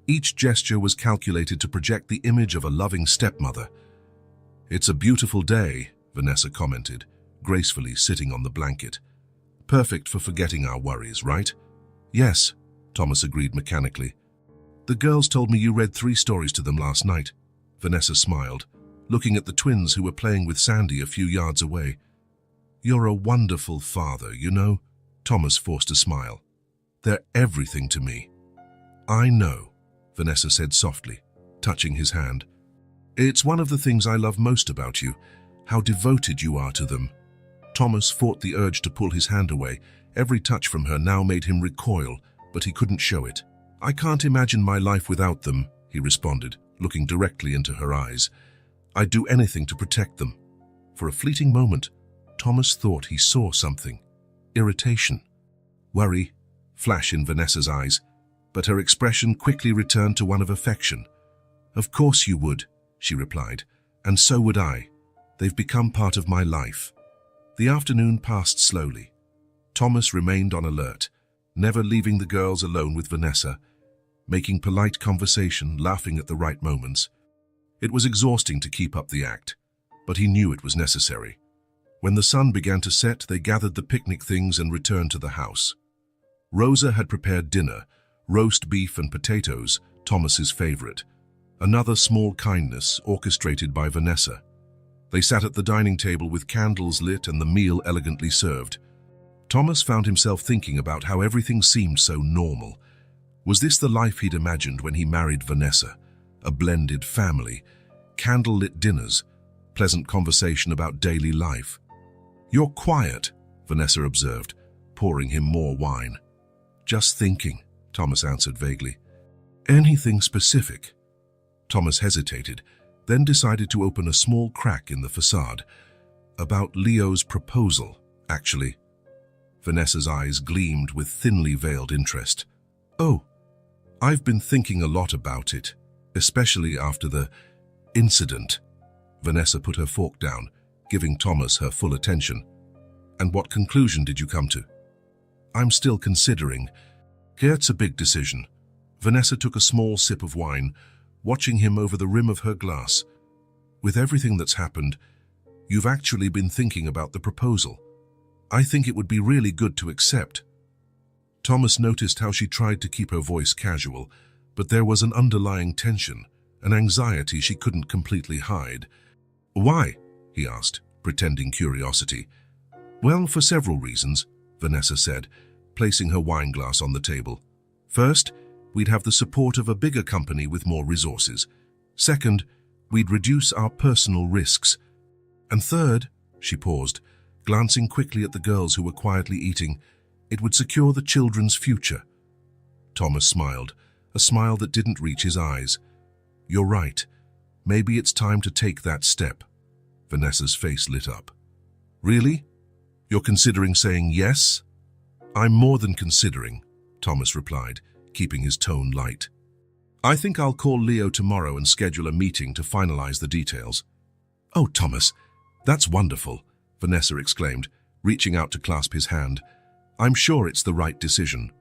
Each gesture was calculated to project the image of a loving stepmother. "It's a beautiful day," Vanessa commented, gracefully sitting on the blanket. "Perfect for forgetting our worries, right?" "Yes," Thomas agreed mechanically. "The girls told me you read 3 stories to them last night." Vanessa smiled, looking at the twins who were playing with Sandy a few yards away. "You're a wonderful father, you know," Thomas forced a smile. "They're everything to me." "I know," Vanessa said softly, touching his hand. "It's one of the things I love most about you, how devoted you are to them." Thomas fought the urge to pull his hand away. Every touch from her now made him recoil, but he couldn't show it. "I can't imagine my life without them," he responded, looking directly into her eyes. "I'd do anything to protect them." For a fleeting moment, Thomas thought he saw something. Irritation, worry, flash in Vanessa's eyes, but her expression quickly returned to one of affection. "Of course you would," she replied, "and so would I. They've become part of my life." The afternoon passed slowly. Thomas remained on alert, never leaving the girls alone with Vanessa, making polite conversation, laughing at the right moments. It was exhausting to keep up the act, but he knew it was necessary. When the sun began to set, they gathered the picnic things and returned to the house. Rosa had prepared dinner, roast beef and potatoes, Thomas's favorite. Another small kindness orchestrated by Vanessa. They sat at the dining table with candles lit and the meal elegantly served. Thomas found himself thinking about how everything seemed so normal. Was this the life he'd imagined when he married Vanessa? A blended family, candle-lit dinners, pleasant conversation about daily life. "You're quiet," Vanessa observed, pouring him more wine. "Just thinking," Thomas answered vaguely. "Anything specific?" Thomas hesitated, then decided to open a small crack in the facade. "About Leo's proposal, actually." Vanessa's eyes gleamed with thinly veiled interest. "Oh, I've been thinking a lot about it, especially after the incident." Vanessa put her fork down, giving Thomas her full attention. "And what conclusion did you come to?" "I'm still considering. It's a big decision." Vanessa took a small sip of wine, watching him over the rim of her glass. "With everything that's happened, you've actually been thinking about the proposal. I think it would be really good to accept." Thomas noticed how she tried to keep her voice casual, but there was an underlying tension, an anxiety she couldn't completely hide. "Why?" he asked, pretending curiosity. "Well, for several reasons," Vanessa said, placing her wine glass on the table. "First, we'd have the support of a bigger company with more resources. Second, we'd reduce our personal risks. And third," she paused, glancing quickly at the girls who were quietly eating, "it would secure the children's future." Thomas smiled, a smile that didn't reach his eyes. "You're right. Maybe it's time to take that step." Vanessa's face lit up. "Really? You're considering saying yes?" "I'm more than considering," Thomas replied, keeping his tone light. "I think I'll call Leo tomorrow and schedule a meeting to finalize the details." "Oh, Thomas, that's wonderful," Vanessa exclaimed, reaching out to clasp his hand. "I'm sure it's the right decision."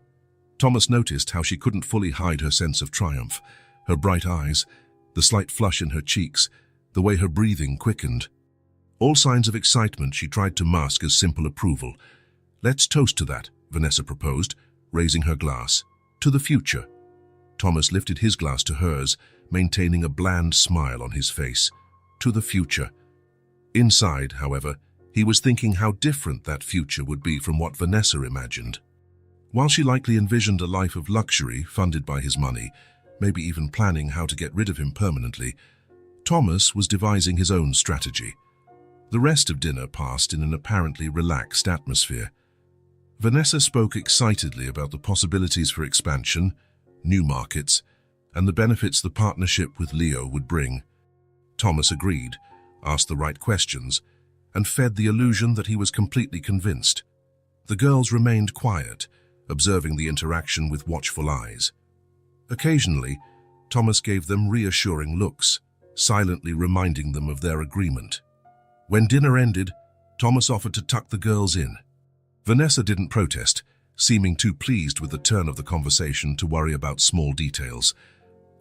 Thomas noticed how she couldn't fully hide her sense of triumph, her bright eyes, the slight flush in her cheeks, the way her breathing quickened. All signs of excitement she tried to mask as simple approval. "Let's toast to that," Vanessa proposed, raising her glass. "To the future." Thomas lifted his glass to hers, maintaining a bland smile on his face. To the future. Inside, however, he was thinking how different that future would be from what Vanessa imagined. While she likely envisioned a life of luxury funded by his money, maybe even planning how to get rid of him permanently, Thomas was devising his own strategy. The rest of dinner passed in an apparently relaxed atmosphere. Vanessa spoke excitedly about the possibilities for expansion, new markets, and the benefits the partnership with Leo would bring. Thomas agreed, asked the right questions, and fed the illusion that he was completely convinced. The girls remained quiet, observing the interaction with watchful eyes. Occasionally, Thomas gave them reassuring looks, silently reminding them of their agreement. When dinner ended, Thomas offered to tuck the girls in. Vanessa didn't protest, seeming too pleased with the turn of the conversation to worry about small details.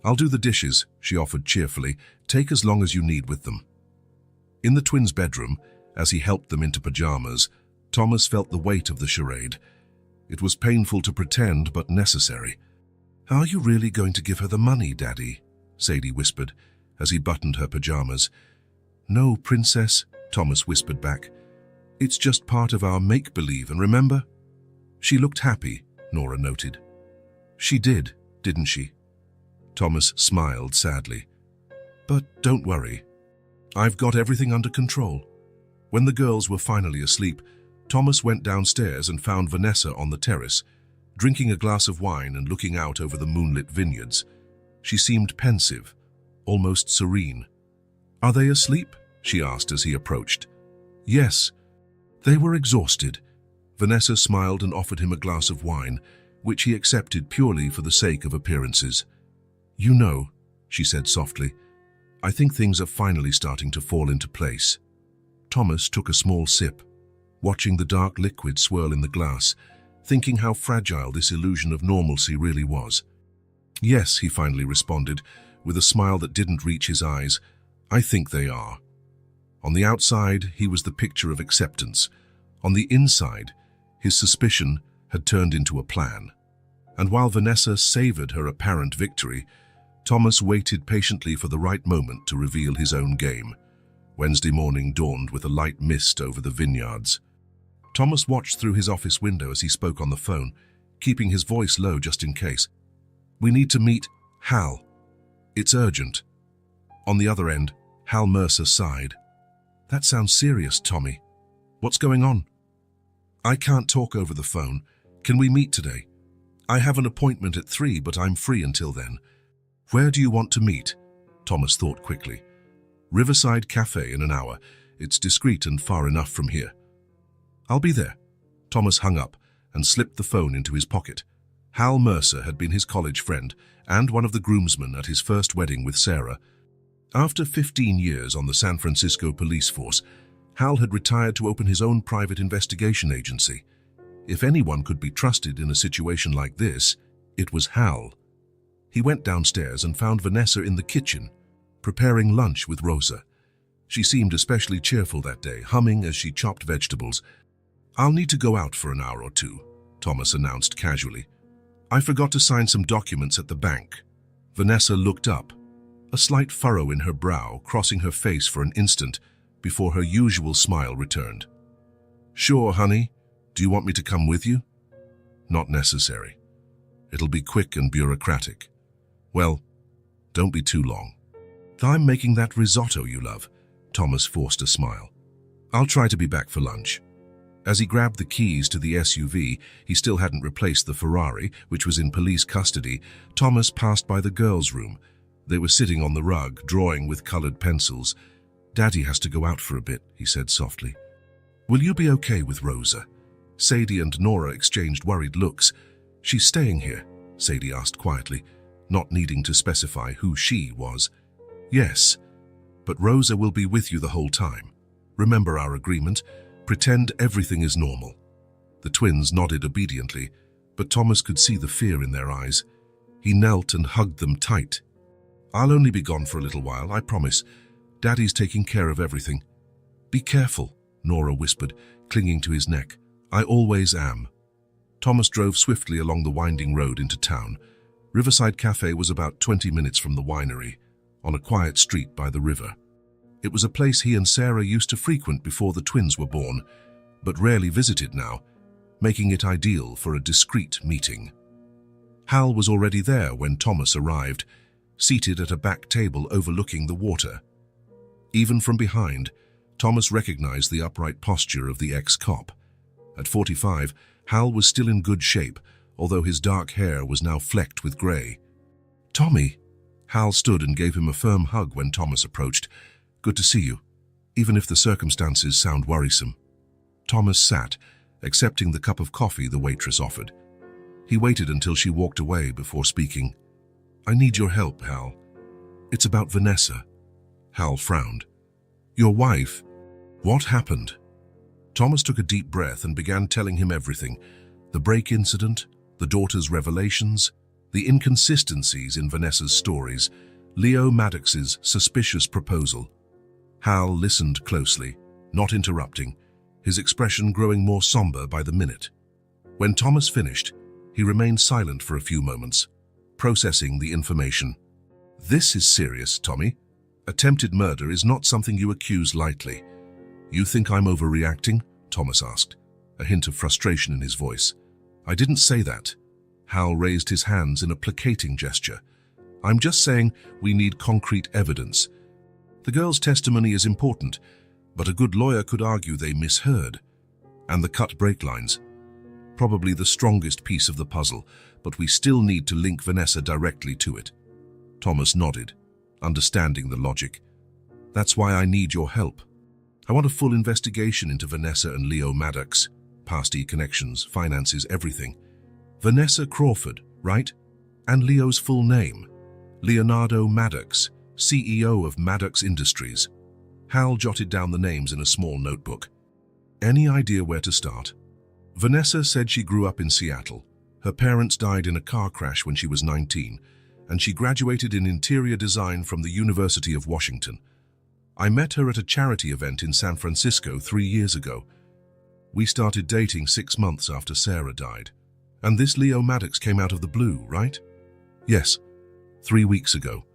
"I'll do the dishes," she offered cheerfully. "Take as long as you need with them." In the twins' bedroom, as he helped them into pajamas, Thomas felt the weight of the charade. It was painful to pretend, but necessary. "Are you really going to give her the money, Daddy?" Sadie whispered, as he buttoned her pajamas. "No, Princess," Thomas whispered back. "It's just part of our make-believe, and remember?" "She looked happy," Nora noted. "She did, didn't she?" Thomas smiled sadly. "But don't worry. I've got everything under control." When the girls were finally asleep, Thomas went downstairs and found Vanessa on the terrace, drinking a glass of wine and looking out over the moonlit vineyards. She seemed pensive, almost serene. "Are they asleep?" she asked as he approached. "Yes. They were exhausted." Vanessa smiled and offered him a glass of wine, which he accepted purely for the sake of appearances. "You know," she said softly, "I think things are finally starting to fall into place." Thomas took a small sip, watching the dark liquid swirl in the glass, thinking how fragile this illusion of normalcy really was. "Yes," he finally responded, with a smile that didn't reach his eyes. "I think they are." On the outside, he was the picture of acceptance. On the inside, his suspicion had turned into a plan. And while Vanessa savored her apparent victory, Thomas waited patiently for the right moment to reveal his own game. Wednesday morning dawned with a light mist over the vineyards. Thomas watched through his office window as he spoke on the phone, keeping his voice low just in case. "We need to meet Hal. It's urgent." On the other end, Hal Mercer sighed. "That sounds serious, Tommy. What's going on?" I can't talk over the phone. Can we meet today? I have an appointment at 3, but I'm free until then. Where do you want to meet? Thomas thought quickly. Riverside Cafe in an hour. It's discreet and far enough from here. I'll be there. Thomas hung up and slipped the phone into his pocket. Hal Mercer had been his college friend and one of the groomsmen at his first wedding with Sarah. After 15 years on the San Francisco police force, Hal had retired to open his own private investigation agency. If anyone could be trusted in a situation like this, it was Hal. He went downstairs and found Vanessa in the kitchen, preparing lunch with Rosa. She seemed especially cheerful that day, humming as she chopped vegetables. "I'll need to go out for an hour or two," Thomas announced casually. "I forgot to sign some documents at the bank." Vanessa looked up, a slight furrow in her brow crossing her face for an instant before her usual smile returned. "Sure, honey. Do you want me to come with you?" "Not necessary. It'll be quick and bureaucratic." "Well, don't be too long." "I'm making that risotto you love." Thomas forced a smile. "I'll try to be back for lunch." As he grabbed the keys to the SUV, he still hadn't replaced the Ferrari, which was in police custody. Thomas passed by the girls' room. They were sitting on the rug, drawing with colored pencils. "Daddy has to go out for a bit," he said softly. "Will you be okay with Rosa?" Sadie and Nora exchanged worried looks. "She's staying here?" Sadie asked quietly, not needing to specify who she was. "Yes, but Rosa will be with you the whole time. Remember our agreement? Pretend everything is normal." The twins nodded obediently, but Thomas could see the fear in their eyes. He knelt and hugged them tight. "I'll only be gone for a little while, I promise. Daddy's taking care of everything." "Be careful," Nora whispered, clinging to his neck. "I always am." Thomas drove swiftly along the winding road into town. Riverside Cafe was about 20 minutes from the winery, on a quiet street by the river. It was a place he and Sarah used to frequent before the twins were born, but rarely visited now, making it ideal for a discreet meeting. Hal was already there when Thomas arrived, seated at a back table overlooking the water. Even from behind, Thomas recognized the upright posture of the ex-cop. At 45, Hal was still in good shape, although his dark hair was now flecked with gray. "Tommy!" Hal stood and gave him a firm hug when Thomas approached. "Good to see you, even if the circumstances sound worrisome." Thomas sat, accepting the cup of coffee the waitress offered. He waited until she walked away before speaking. "I need your help, Hal. It's about Vanessa." Hal frowned. "Your wife? What happened?" Thomas took a deep breath and began telling him everything. The brake incident, the daughter's revelations, the inconsistencies in Vanessa's stories, Leo Maddox's suspicious proposal. Hal listened closely, not interrupting, his expression growing more somber by the minute. When Thomas finished, he remained silent for a few moments, processing the information. "This is serious, Tommy. Attempted murder is not something you accuse lightly." "You think I'm overreacting?" Thomas asked, a hint of frustration in his voice. "I didn't say that." Hal raised his hands in a placating gesture. "I'm just saying we need concrete evidence. The girl's testimony is important, but a good lawyer could argue they misheard. And the cut brake lines. Probably the strongest piece of the puzzle, but we still need to link Vanessa directly to it." Thomas nodded, understanding the logic. "That's why I need your help. I want a full investigation into Vanessa and Leo Maddox. Past connections, finances, everything. Vanessa Crawford, right? And Leo's full name. Leonardo Maddox, CEO of Maddox Industries." Hal jotted down the names in a small notebook. "Any idea where to start?" "Vanessa said she grew up in Seattle. Her parents died in a car crash when she was 19, and she graduated in interior design from the University of Washington. I met her at a charity event in San Francisco 3 years ago. We started dating 6 months after Sarah died. And this Leo Maddox came out of the blue, right?" "Yes, 3 weeks ago.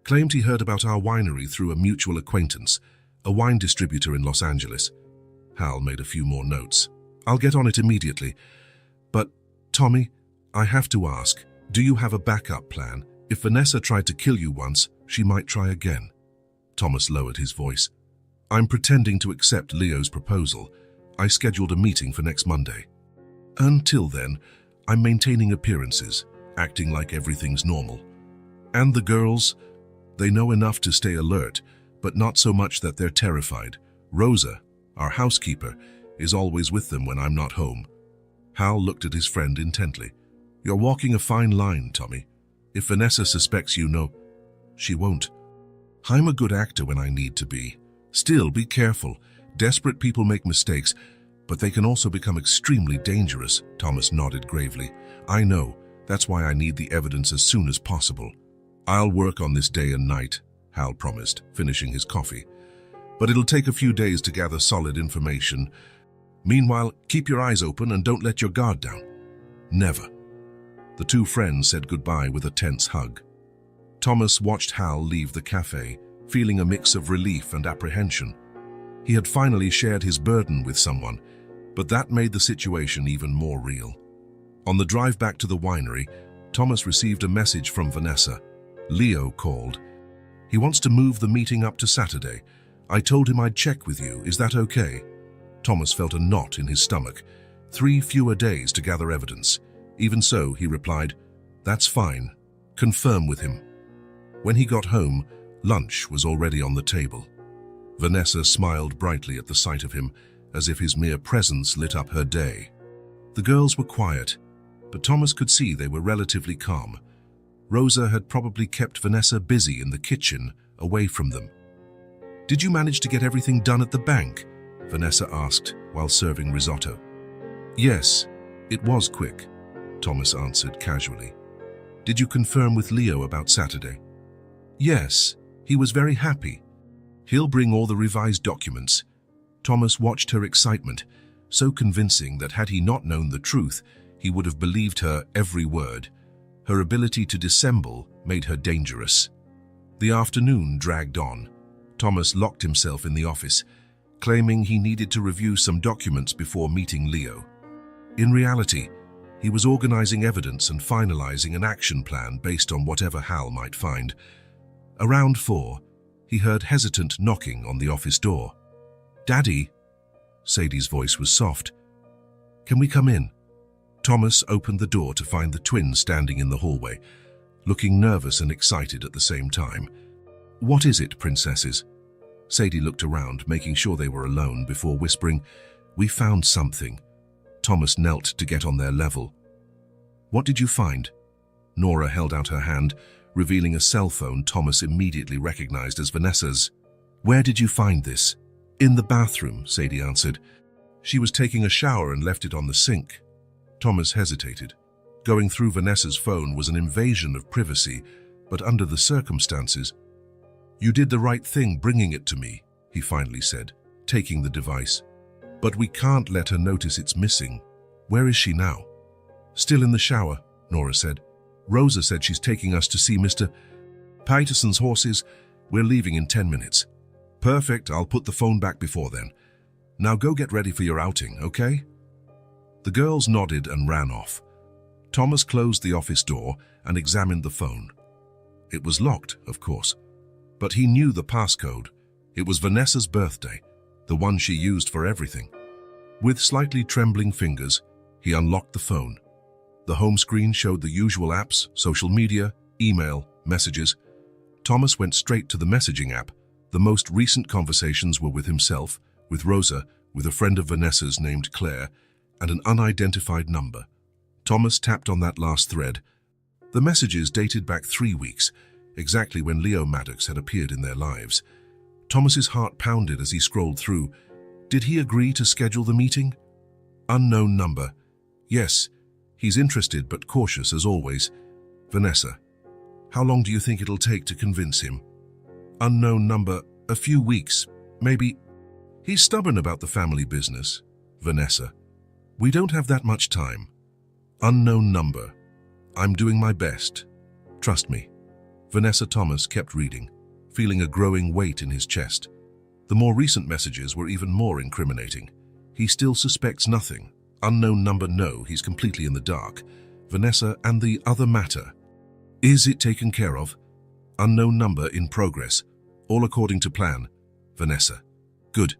Claimed he heard about our winery through a mutual acquaintance, a wine distributor in Los Angeles." Hal made a few more notes. "I'll get on it immediately. But, Tommy, I have to ask, do you have a backup plan? If Vanessa tried to kill you once, she might try again." Thomas lowered his voice. "I'm pretending to accept Leo's proposal. I scheduled a meeting for next Monday. Until then, I'm maintaining appearances, acting like everything's normal. And the girls, they know enough to stay alert, but not so much that they're terrified. Rosa, our housekeeper, is always with them when I'm not home. Hal looked at his friend intently. You're walking a fine line, Tommy. If Vanessa suspects you know, she won't. I'm a good actor when I need to be. Still, be careful. Desperate people make mistakes, but they can also become extremely dangerous, Thomas nodded gravely. I know. That's why I need the evidence as soon as possible. I'll work on this day and night, Hal promised, finishing his coffee. But it'll take a few days to gather solid information. Meanwhile, keep your eyes open and don't let your guard down. Never. The two friends said goodbye with a tense hug. Thomas watched Hal leave the cafe, feeling a mix of relief and apprehension. He had finally shared his burden with someone, but that made the situation even more real. On the drive back to the winery, Thomas received a message from Vanessa. Leo called. He wants to move the meeting up to Saturday. I told him I'd check with you. Is that okay? Thomas felt a knot in his stomach. 3 fewer days to gather evidence. Even so, he replied, that's fine. Confirm with him. When he got home, lunch was already on the table. Vanessa smiled brightly at the sight of him, as if his mere presence lit up her day. The girls were quiet, but Thomas could see they were relatively calm. Rosa had probably kept Vanessa busy in the kitchen, away from them. Did you manage to get everything done at the bank? Vanessa asked while serving risotto. Yes, it was quick, Thomas answered casually. Did you confirm with Leo about Saturday? Yes, he was very happy. He'll bring all the revised documents. Thomas watched her excitement, so convincing that had he not known the truth, he would have believed her every word. Her ability to dissemble made her dangerous. The afternoon dragged on. Thomas locked himself in the office, claiming he needed to review some documents before meeting Leo. In reality, he was organizing evidence and finalizing an action plan based on whatever Hal might find. Around 4, he heard hesitant knocking on the office door. Daddy? Sadie's voice was soft. Can we come in? Thomas opened the door to find the twins standing in the hallway, looking nervous and excited at the same time. What is it, princesses? Sadie looked around, making sure they were alone, before whispering, We found something. Thomas knelt to get on their level. What did you find? Nora held out her hand, revealing a cell phone Thomas immediately recognized as Vanessa's. Where did you find this? In the bathroom, Sadie answered. She was taking a shower and left it on the sink. Thomas hesitated. Going through Vanessa's phone was an invasion of privacy, but under the circumstances, You did the right thing bringing it to me, he finally said, taking the device. But we can't let her notice it's missing. Where is she now? Still in the shower, Nora said. Rosa said she's taking us to see Mr. Patterson's horses. We're leaving in 10 minutes. Perfect, I'll put the phone back before then. Now go get ready for your outing, okay? The girls nodded and ran off. Thomas closed the office door and examined the phone. It was locked, of course, but he knew the passcode. It was Vanessa's birthday, the one she used for everything. With slightly trembling fingers, he unlocked the phone. The home screen showed the usual apps, social media, email, messages. Thomas went straight to the messaging app. The most recent conversations were with himself, with Rosa, with a friend of Vanessa's named Claire, and an unidentified number. Thomas tapped on that last thread. The messages dated back 3 weeks, exactly when Leo Maddox had appeared in their lives. Thomas's heart pounded as he scrolled through. Did he agree to schedule the meeting? Unknown number. Yes, he's interested but cautious as always. Vanessa. How long do you think it'll take to convince him? Unknown number. A few weeks, maybe. He's stubborn about the family business. Vanessa. We don't have that much time. Unknown number. I'm doing my best. Trust me. Vanessa. Thomas kept reading, feeling a growing weight in his chest. The more recent messages were even more incriminating. He still suspects nothing. Unknown number, no, he's completely in the dark. Vanessa and the other matter. Is it taken care of? Unknown number in progress. All according to plan. Vanessa. Good.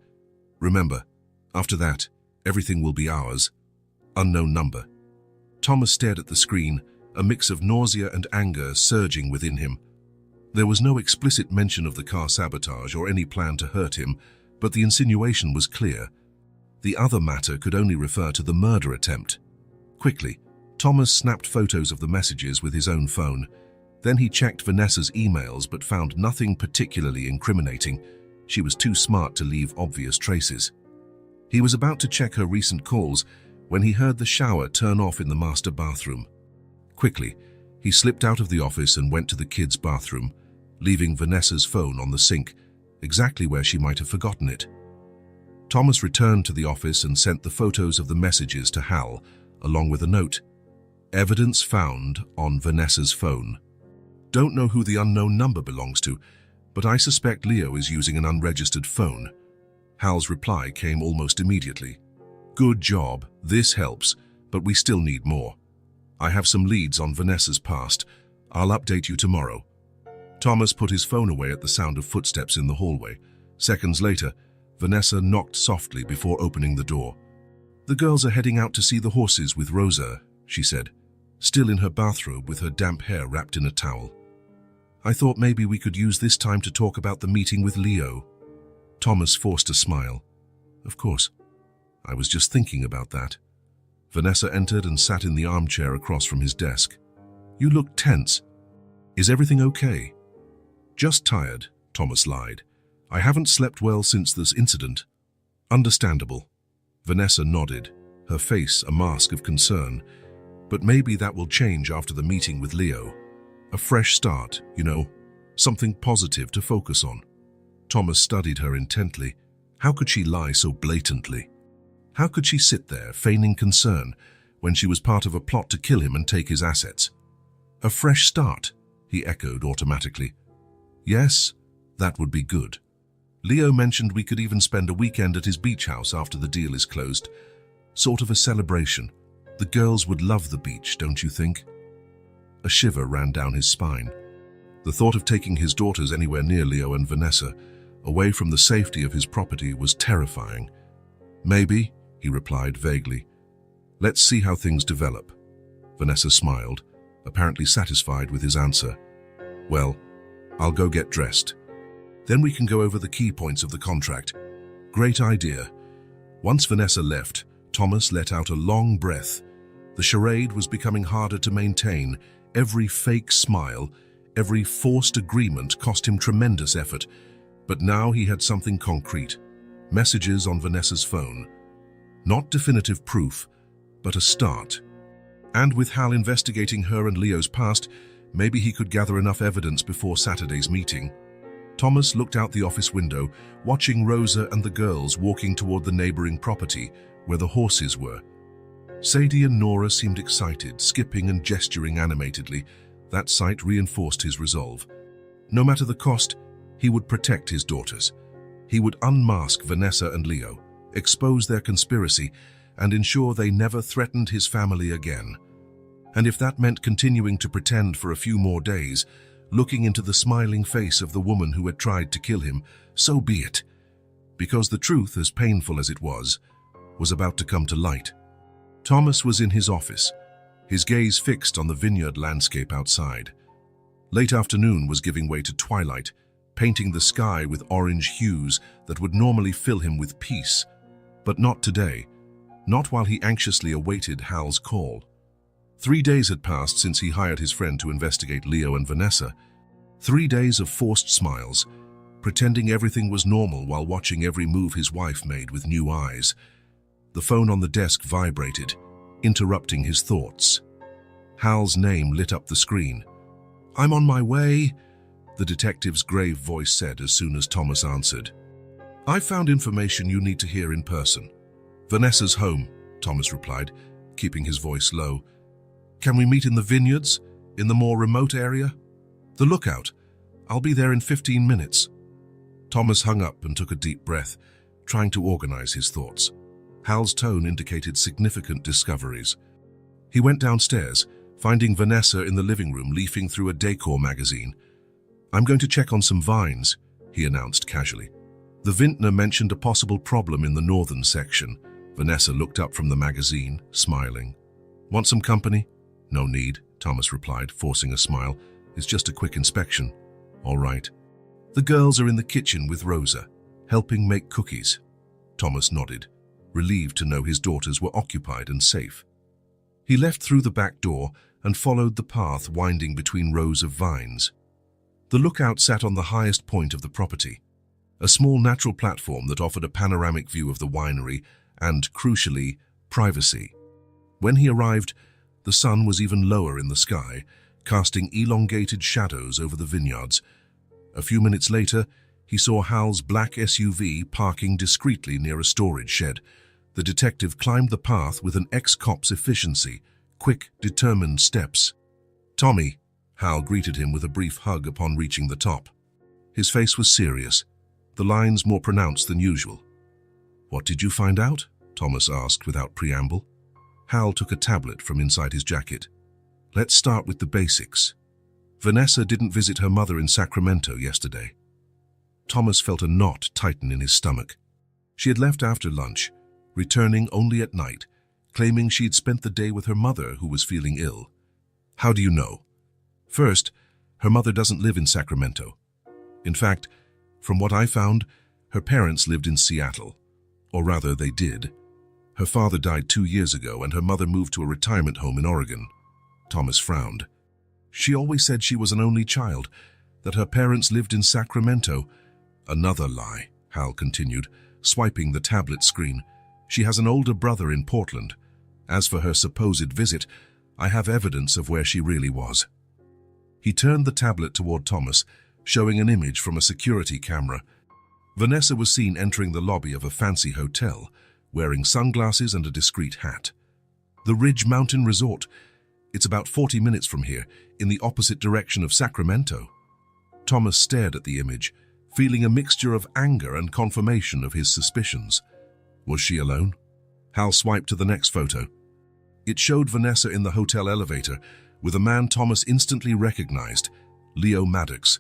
Remember, after that, Everything will be ours. Unknown number. Thomas stared at the screen, a mix of nausea and anger surging within him. There was no explicit mention of the car sabotage or any plan to hurt him, but the insinuation was clear. The other matter could only refer to the murder attempt. Quickly, Thomas snapped photos of the messages with his own phone. Then he checked Vanessa's emails but found nothing particularly incriminating. She was too smart to leave obvious traces. He was about to check her recent calls when he heard the shower turn off in the master bathroom. Quickly, he slipped out of the office and went to the kids' bathroom, leaving Vanessa's phone on the sink, exactly where she might have forgotten it. Thomas returned to the office and sent the photos of the messages to Hal, along with a note. Evidence found on Vanessa's phone. Don't know who the unknown number belongs to, but I suspect Leo is using an unregistered phone. Hal's reply came almost immediately. Good job, this helps, but we still need more. I have some leads on Vanessa's past. I'll update you tomorrow. Thomas put his phone away at the sound of footsteps in the hallway. Seconds later, Vanessa knocked softly before opening the door. The girls are heading out to see the horses with Rosa, she said, still in her bathrobe with her damp hair wrapped in a towel. I thought maybe we could use this time to talk about the meeting with Leo. Thomas forced a smile. Of course. I was just thinking about that. Vanessa entered and sat in the armchair across from his desk. You look tense. Is everything okay? Just tired, Thomas lied. I haven't slept well since this incident. Understandable. Vanessa nodded, her face a mask of concern. But maybe that will change after the meeting with Leo. A fresh start, you know, something positive to focus on. Thomas studied her intently. How could she lie so blatantly? How could she sit there, feigning concern, when she was part of a plot to kill him and take his assets? A fresh start, he echoed automatically. Yes, that would be good. Leo mentioned we could even spend a weekend at his beach house after the deal is closed. Sort of a celebration. The girls would love the beach, don't you think? A shiver ran down his spine. The thought of taking his daughters anywhere near Leo and Vanessa, away from the safety of his property, was terrifying. Maybe, he replied vaguely. Let's see how things develop. Vanessa smiled, apparently satisfied with his answer. Well, I'll go get dressed. Then we can go over the key points of the contract. Great idea. Once Vanessa left, Thomas let out a long breath. The charade was becoming harder to maintain. Every fake smile, every forced agreement cost him tremendous effort. But now he had something concrete. Messages on Vanessa's phone. Not definitive proof, but a start. And with Hal investigating her and Leo's past, maybe he could gather enough evidence before Saturday's meeting. Thomas looked out the office window, watching Rosa and the girls walking toward the neighboring property where the horses were. Sadie and Nora seemed excited, skipping and gesturing animatedly. That sight reinforced his resolve. No matter the cost, he would protect his daughters. He would unmask Vanessa and Leo, expose their conspiracy, and ensure they never threatened his family again. And if that meant continuing to pretend for a few more days, looking into the smiling face of the woman who had tried to kill him, so be it. Because the truth, as painful as it was about to come to light. Thomas was in his office, his gaze fixed on the vineyard landscape outside. Late afternoon was giving way to twilight, painting the sky with orange hues that would normally fill him with peace. But not today, not while he anxiously awaited Hal's call. 3 days had passed since he hired his friend to investigate Leo and Vanessa. 3 days of forced smiles, pretending everything was normal while watching every move his wife made with new eyes. The phone on the desk vibrated, interrupting his thoughts. Hal's name lit up the screen. I'm on my way, the detective's grave voice said as soon as Thomas answered. I found information you need to hear in person. Vanessa's home, Thomas replied, keeping his voice low. Can we meet in the vineyards, in the more remote area? The lookout. I'll be there in 15 minutes. Thomas hung up and took a deep breath, trying to organize his thoughts. Hal's tone indicated significant discoveries. He went downstairs, finding Vanessa in the living room leafing through a decor magazine. I'm going to check on some vines, he announced casually. The vintner mentioned a possible problem in the northern section, Vanessa looked up from the magazine, smiling. "Want some company?" "No need," Thomas replied, forcing a smile. "It's just a quick inspection." "All right." "The girls are in the kitchen with Rosa, helping make cookies." Thomas nodded, relieved to know his daughters were occupied and safe. He left through the back door and followed the path winding between rows of vines. The lookout sat on the highest point of the property, a small natural platform that offered a panoramic view of the winery and, crucially, privacy. When he arrived, the sun was even lower in the sky, casting elongated shadows over the vineyards. A few minutes later, he saw Hal's black SUV parking discreetly near a storage shed. The detective climbed the path with an ex-cop's efficiency, quick, determined steps. "Tommy," Hal greeted him with a brief hug upon reaching the top. His face was serious, the lines more pronounced than usual. "What did you find out?" Thomas asked without preamble. Hal took a tablet from inside his jacket. "Let's start with the basics. Vanessa didn't visit her mother in Sacramento yesterday." Thomas felt a knot tighten in his stomach. She had left after lunch, returning only at night, claiming she'd spent the day with her mother, who was feeling ill. "How do you know?" "First, her mother doesn't live in Sacramento. In fact, from what I found, her parents lived in Seattle. Or rather, they did. Her father died 2 years ago, and her mother moved to a retirement home in Oregon." Thomas frowned. "She always said she was an only child, that her parents lived in Sacramento." "Another lie," Hal continued, swiping the tablet screen. "She has an older brother in Portland. As for her supposed visit, I have evidence of where she really was." He turned the tablet toward Thomas, showing an image from a security camera. Vanessa was seen entering the lobby of a fancy hotel, wearing sunglasses and a discreet hat. "The Ridge Mountain Resort. It's about 40 minutes from here, in the opposite direction of Sacramento." Thomas stared at the image, feeling a mixture of anger and confirmation of his suspicions. Was she alone? Hal swiped to the next photo. It showed Vanessa in the hotel elevator, with a man Thomas instantly recognized, Leo Maddox.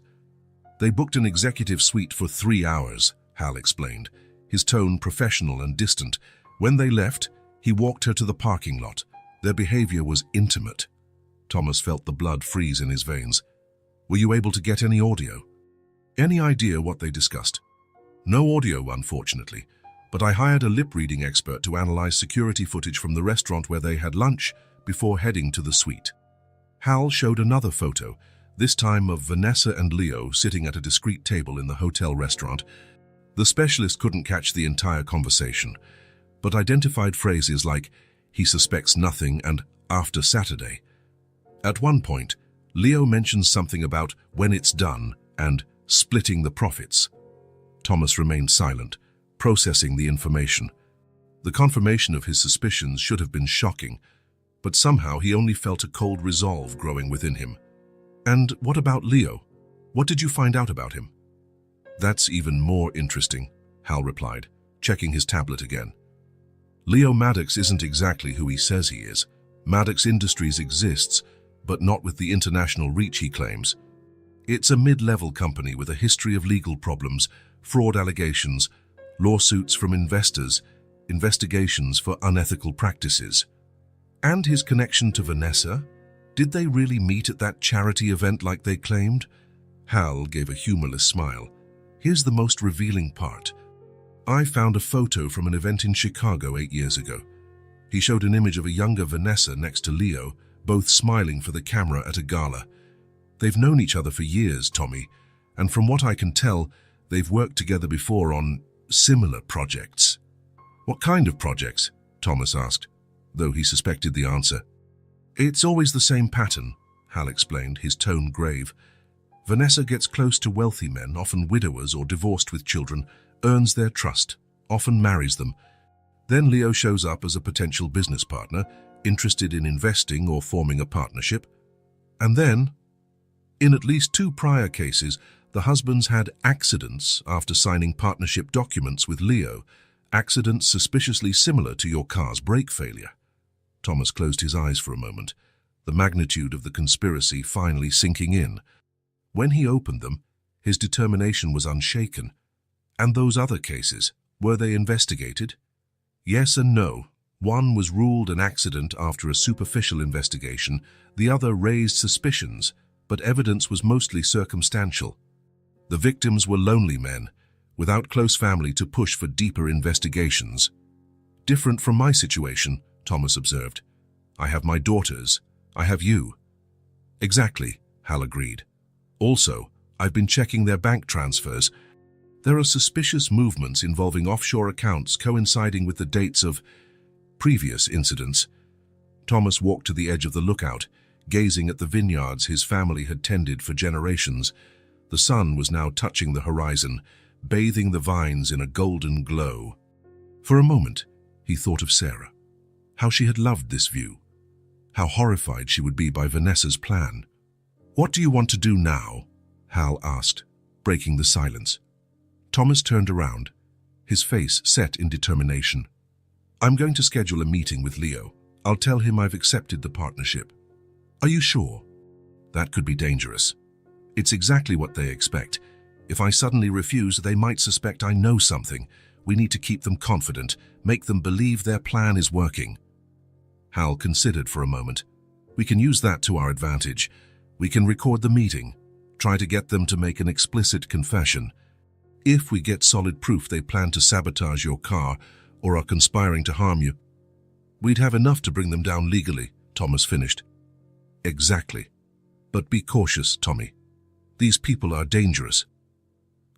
"They booked an executive suite for 3 hours, Hal explained, his tone professional and distant. When they left, he walked her to the parking lot. Their behavior was intimate. Thomas felt the blood freeze in his veins. "Were you able to get any audio? Any idea what they discussed?" "No audio, unfortunately, but I hired a lip-reading expert to analyze security footage from the restaurant where they had lunch before heading to the suite." Hal showed another photo, this time of Vanessa and Leo sitting at a discreet table in the hotel restaurant. The specialist couldn't catch the entire conversation, but identified phrases like, "he suspects nothing" and "after Saturday." At one point, Leo mentions something about "when it's done" and "splitting the profits." Thomas remained silent, processing the information. The confirmation of his suspicions should have been shocking, but somehow he only felt a cold resolve growing within him. "And what about Leo? What did you find out about him?" "That's even more interesting," Hal replied, checking his tablet again. "Leo Maddox isn't exactly who he says he is. Maddox Industries exists, but not with the international reach he claims. It's a mid-level company with a history of legal problems, fraud allegations, lawsuits from investors, investigations for unethical practices." "And his connection to Vanessa? Did they really meet at that charity event like they claimed?" Hal gave a humorless smile. "Here's the most revealing part. I found a photo from an event in Chicago 8 years ago. He showed an image of a younger Vanessa next to Leo, both smiling for the camera at a gala. They've known each other for years, Tommy, and from what I can tell, they've worked together before on similar projects." "What kind of projects?" Thomas asked, though he suspected the answer. "It's always the same pattern," Hal explained, his tone grave. "Vanessa gets close to wealthy men, often widowers or divorced with children, earns their trust, often marries them. Then Leo shows up as a potential business partner, interested in investing or forming a partnership. And then, in at least 2 prior cases, the husbands had accidents after signing partnership documents with Leo, accidents suspiciously similar to your car's brake failure." Thomas closed his eyes for a moment, the magnitude of the conspiracy finally sinking in. When he opened them, his determination was unshaken. "And those other cases, were they investigated?" Yes and no. One was ruled an accident after a superficial investigation, the other raised suspicions, but evidence was mostly circumstantial. The victims were lonely men, without close family to push for deeper investigations. Different from my situation, Thomas observed. I have my daughters. I have you. Exactly, Hal agreed. Also, I've been checking their bank transfers. There are suspicious movements involving offshore accounts coinciding with the dates of previous incidents. Thomas walked to the edge of the lookout, gazing at the vineyards his family had tended for generations. The sun was now touching the horizon, bathing the vines in a golden glow. For a moment, he thought of Sarah. How she had loved this view. How horrified she would be by Vanessa's plan. "What do you want to do now?" Hal asked, breaking the silence. Thomas turned around, his face set in determination. "I'm going to schedule a meeting with Leo. I'll tell him I've accepted the partnership." "Are you sure?" "That could be dangerous. It's exactly what they expect. If I suddenly refuse, they might suspect I know something. We need to keep them confident, make them believe their plan is working." Hal considered for a moment. "We can use that to our advantage. We can record the meeting, try to get them to make an explicit confession. If we get solid proof they plan to sabotage your car or are conspiring to harm you, we'd have enough to bring them down legally," Thomas finished. "Exactly. But be cautious, Tommy. These people are dangerous."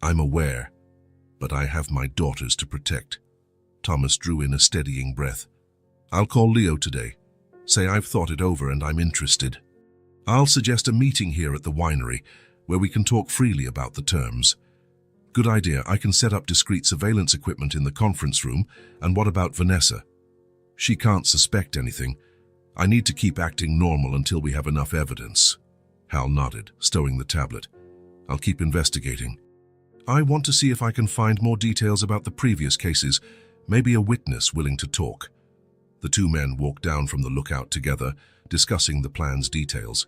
"I'm aware, but I have my daughters to protect." Thomas drew in a steadying breath. "I'll call Leo today. Say I've thought it over and I'm interested. I'll suggest a meeting here at the winery where we can talk freely about the terms." "Good idea. I can set up discreet surveillance equipment in the conference room. And what about Vanessa?" "She can't suspect anything. I need to keep acting normal until we have enough evidence." Hal nodded, stowing the tablet. "I'll keep investigating. I want to see if I can find more details about the previous cases, maybe a witness willing to talk." The two men walked down from the lookout together, discussing the plan's details.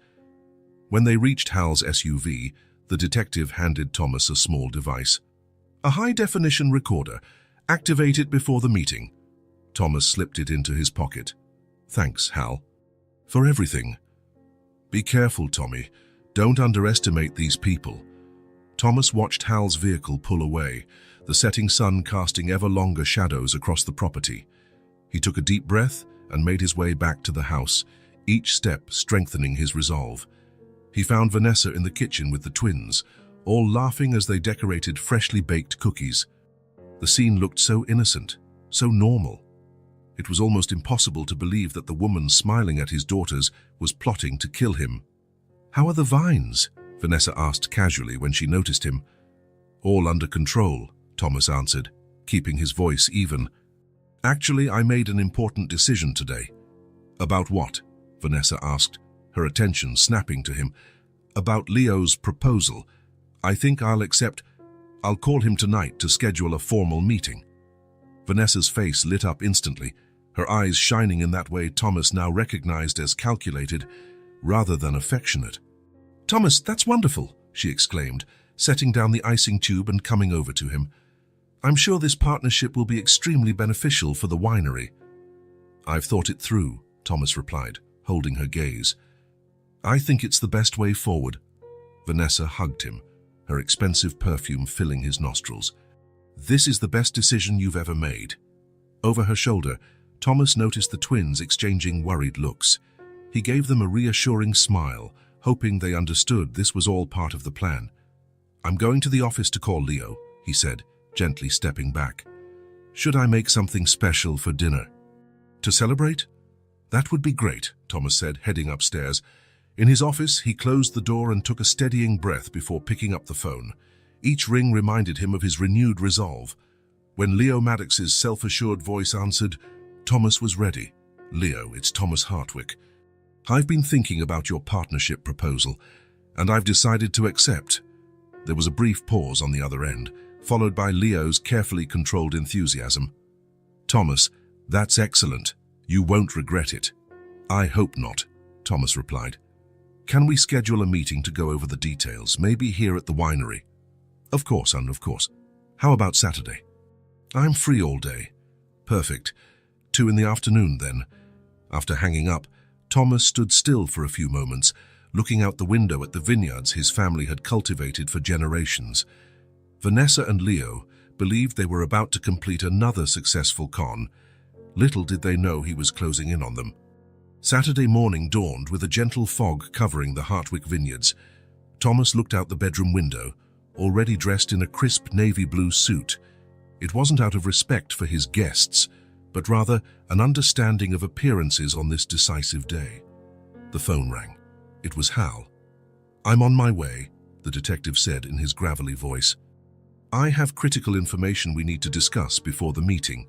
When they reached Hal's SUV, the detective handed Thomas a small device. "A high-definition recorder. Activate it before the meeting." Thomas slipped it into his pocket. "Thanks, Hal." "For everything." "Be careful, Tommy. Don't underestimate these people." Thomas watched Hal's vehicle pull away, the setting sun casting ever longer shadows across the property. He took a deep breath and made his way back to the house, each step strengthening his resolve. He found Vanessa in the kitchen with the twins, all laughing as they decorated freshly baked cookies. The scene looked so innocent, so normal. It was almost impossible to believe that the woman smiling at his daughters was plotting to kill him. "How are the vines?" Vanessa asked casually when she noticed him. "All under control," Thomas answered, keeping his voice even. "Actually, I made an important decision today." "About what?" Vanessa asked, her attention snapping to him. "About Leo's proposal. I think I'll accept. I'll call him tonight to schedule a formal meeting." Vanessa's face lit up instantly, her eyes shining in that way Thomas now recognized as calculated rather than affectionate. "Thomas, that's wonderful," she exclaimed, setting down the icing tube and coming over to him. "I'm sure this partnership will be extremely beneficial for the winery." "I've thought it through," Thomas replied, holding her gaze. "I think it's the best way forward." Vanessa hugged him, her expensive perfume filling his nostrils. "This is the best decision you've ever made." Over her shoulder, Thomas noticed the twins exchanging worried looks. He gave them a reassuring smile, hoping they understood this was all part of the plan. "I'm going to the office to call Leo," he said, gently stepping back. "Should I make something special for dinner?" "To celebrate?" "That would be great," Thomas said, heading upstairs. In his office, he closed the door and took a steadying breath before picking up the phone. Each ring reminded him of his renewed resolve. When Leo Maddox's self-assured voice answered, Thomas was ready. "Leo, it's Thomas Hartwick. I've been thinking about your partnership proposal, and I've decided to accept." There was a brief pause on the other end, followed by Leo's carefully controlled enthusiasm. "Thomas, that's excellent. You won't regret it." "I hope not," Thomas replied. "Can we schedule a meeting to go over the details, maybe here at the winery?" "Of course, and of course. How about Saturday?" "I'm free all day. Perfect. 2 in the afternoon, then. After hanging up, Thomas stood still for a few moments, looking out the window at the vineyards his family had cultivated for generations. Vanessa and Leo believed they were about to complete another successful con. Little did they know he was closing in on them. Saturday morning dawned with a gentle fog covering the Hartwick vineyards. Thomas looked out the bedroom window, already dressed in a crisp navy blue suit. It wasn't out of respect for his guests, but rather an understanding of appearances on this decisive day. The phone rang. It was Hal. "I'm on my way," the detective said in his gravelly voice. "I have critical information we need to discuss before the meeting."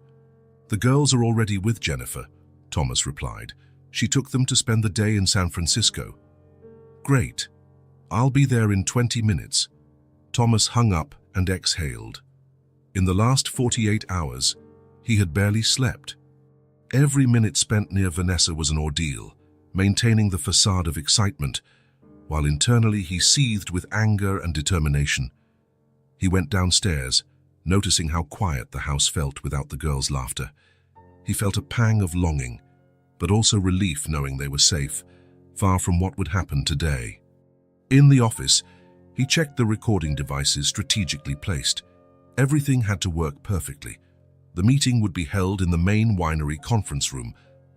"The girls are already with Jennifer," Thomas replied. "She took them to spend the day in San Francisco." "Great. I'll be there in 20 minutes. Thomas hung up and exhaled. In the last 48 hours, he had barely slept. Every minute spent near Vanessa was an ordeal, maintaining the facade of excitement, while internally he seethed with anger and determination. He went downstairs, noticing how quiet the house felt without the girls' laughter. He felt a pang of longing, but also relief knowing they were safe, far from what would happen today. In the office, he checked the recording devices strategically placed. Everything had to work perfectly. The meeting would be held in the main winery conference room,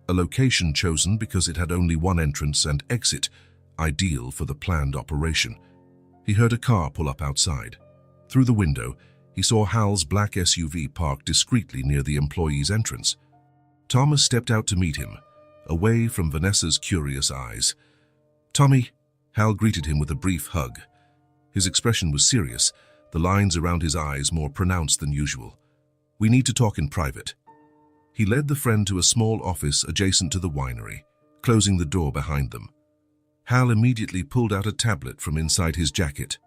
a location chosen because it had only one entrance and exit, ideal for the planned operation. He heard a car pull up outside. Through the window, he saw Hal's black SUV parked discreetly near the employee's entrance. Thomas stepped out to meet him, away from Vanessa's curious eyes. "Tommy," Hal greeted him with a brief hug. His expression was serious, the lines around his eyes more pronounced than usual. "We need to talk in private." He led the friend to a small office adjacent to the winery, closing the door behind them. Hal immediately pulled out a tablet from inside his jacket.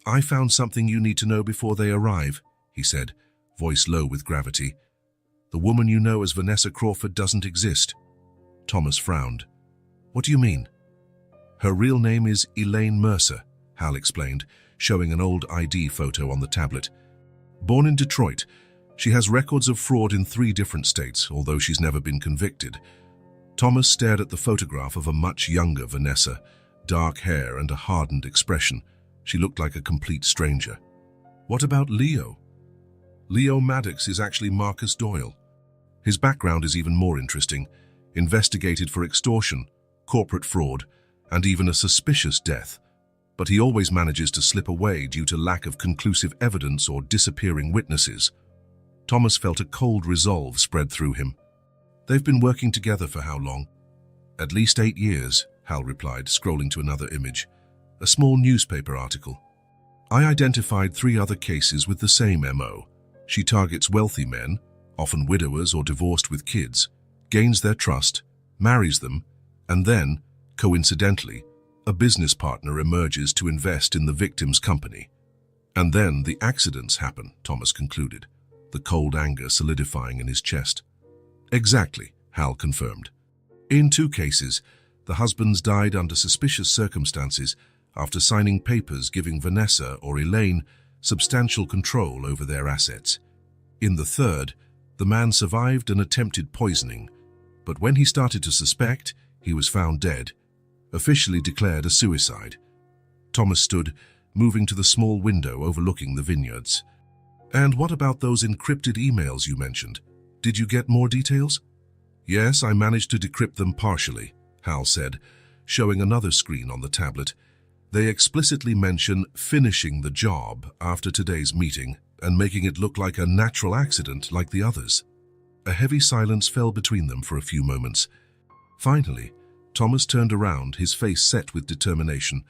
"I found something you need to know before they arrive," he said, voice low with gravity. "The woman you know as Vanessa Crawford doesn't exist." Thomas frowned. "What do you mean?" "Her real name is Elaine Mercer," Hal explained, showing an old ID photo on the tablet. "Born in Detroit, she has records of fraud in 3 different states, although she's never been convicted." Thomas stared at the photograph of a much younger Vanessa, dark hair and a hardened expression. She looked like a complete stranger. "What about Leo?" "Leo Maddox is actually Marcus Doyle. His background is even more interesting. Investigated for extortion, corporate fraud, and even a suspicious death. But he always manages to slip away due to lack of conclusive evidence or disappearing witnesses." Thomas felt a cold resolve spread through him. "They've been working together for how long?" "At least 8 years, Hal replied, scrolling to another image. A small newspaper article. "I identified 3 other cases with the same MO. She targets wealthy men, often widowers or divorced with kids, gains their trust, marries them, and then, coincidentally, a business partner emerges to invest in the victim's company. And then the accidents happen," Thomas concluded, the cold anger solidifying in his chest. "Exactly," Hal confirmed. "In 2 cases, the husbands died under suspicious circumstances after signing papers giving Vanessa or Elaine substantial control over their assets. In the 3rd, the man survived an attempted poisoning, but when he started to suspect, he was found dead, officially declared a suicide." Thomas stood, moving to the small window overlooking the vineyards. "And what about those encrypted emails you mentioned? Did you get more details?" "Yes, I managed to decrypt them partially," Hal said, showing another screen on the tablet. "They explicitly mention finishing the job after today's meeting and making it look like a natural accident like the others." A heavy silence fell between them for a few moments. Finally, Thomas turned around, his face set with determination.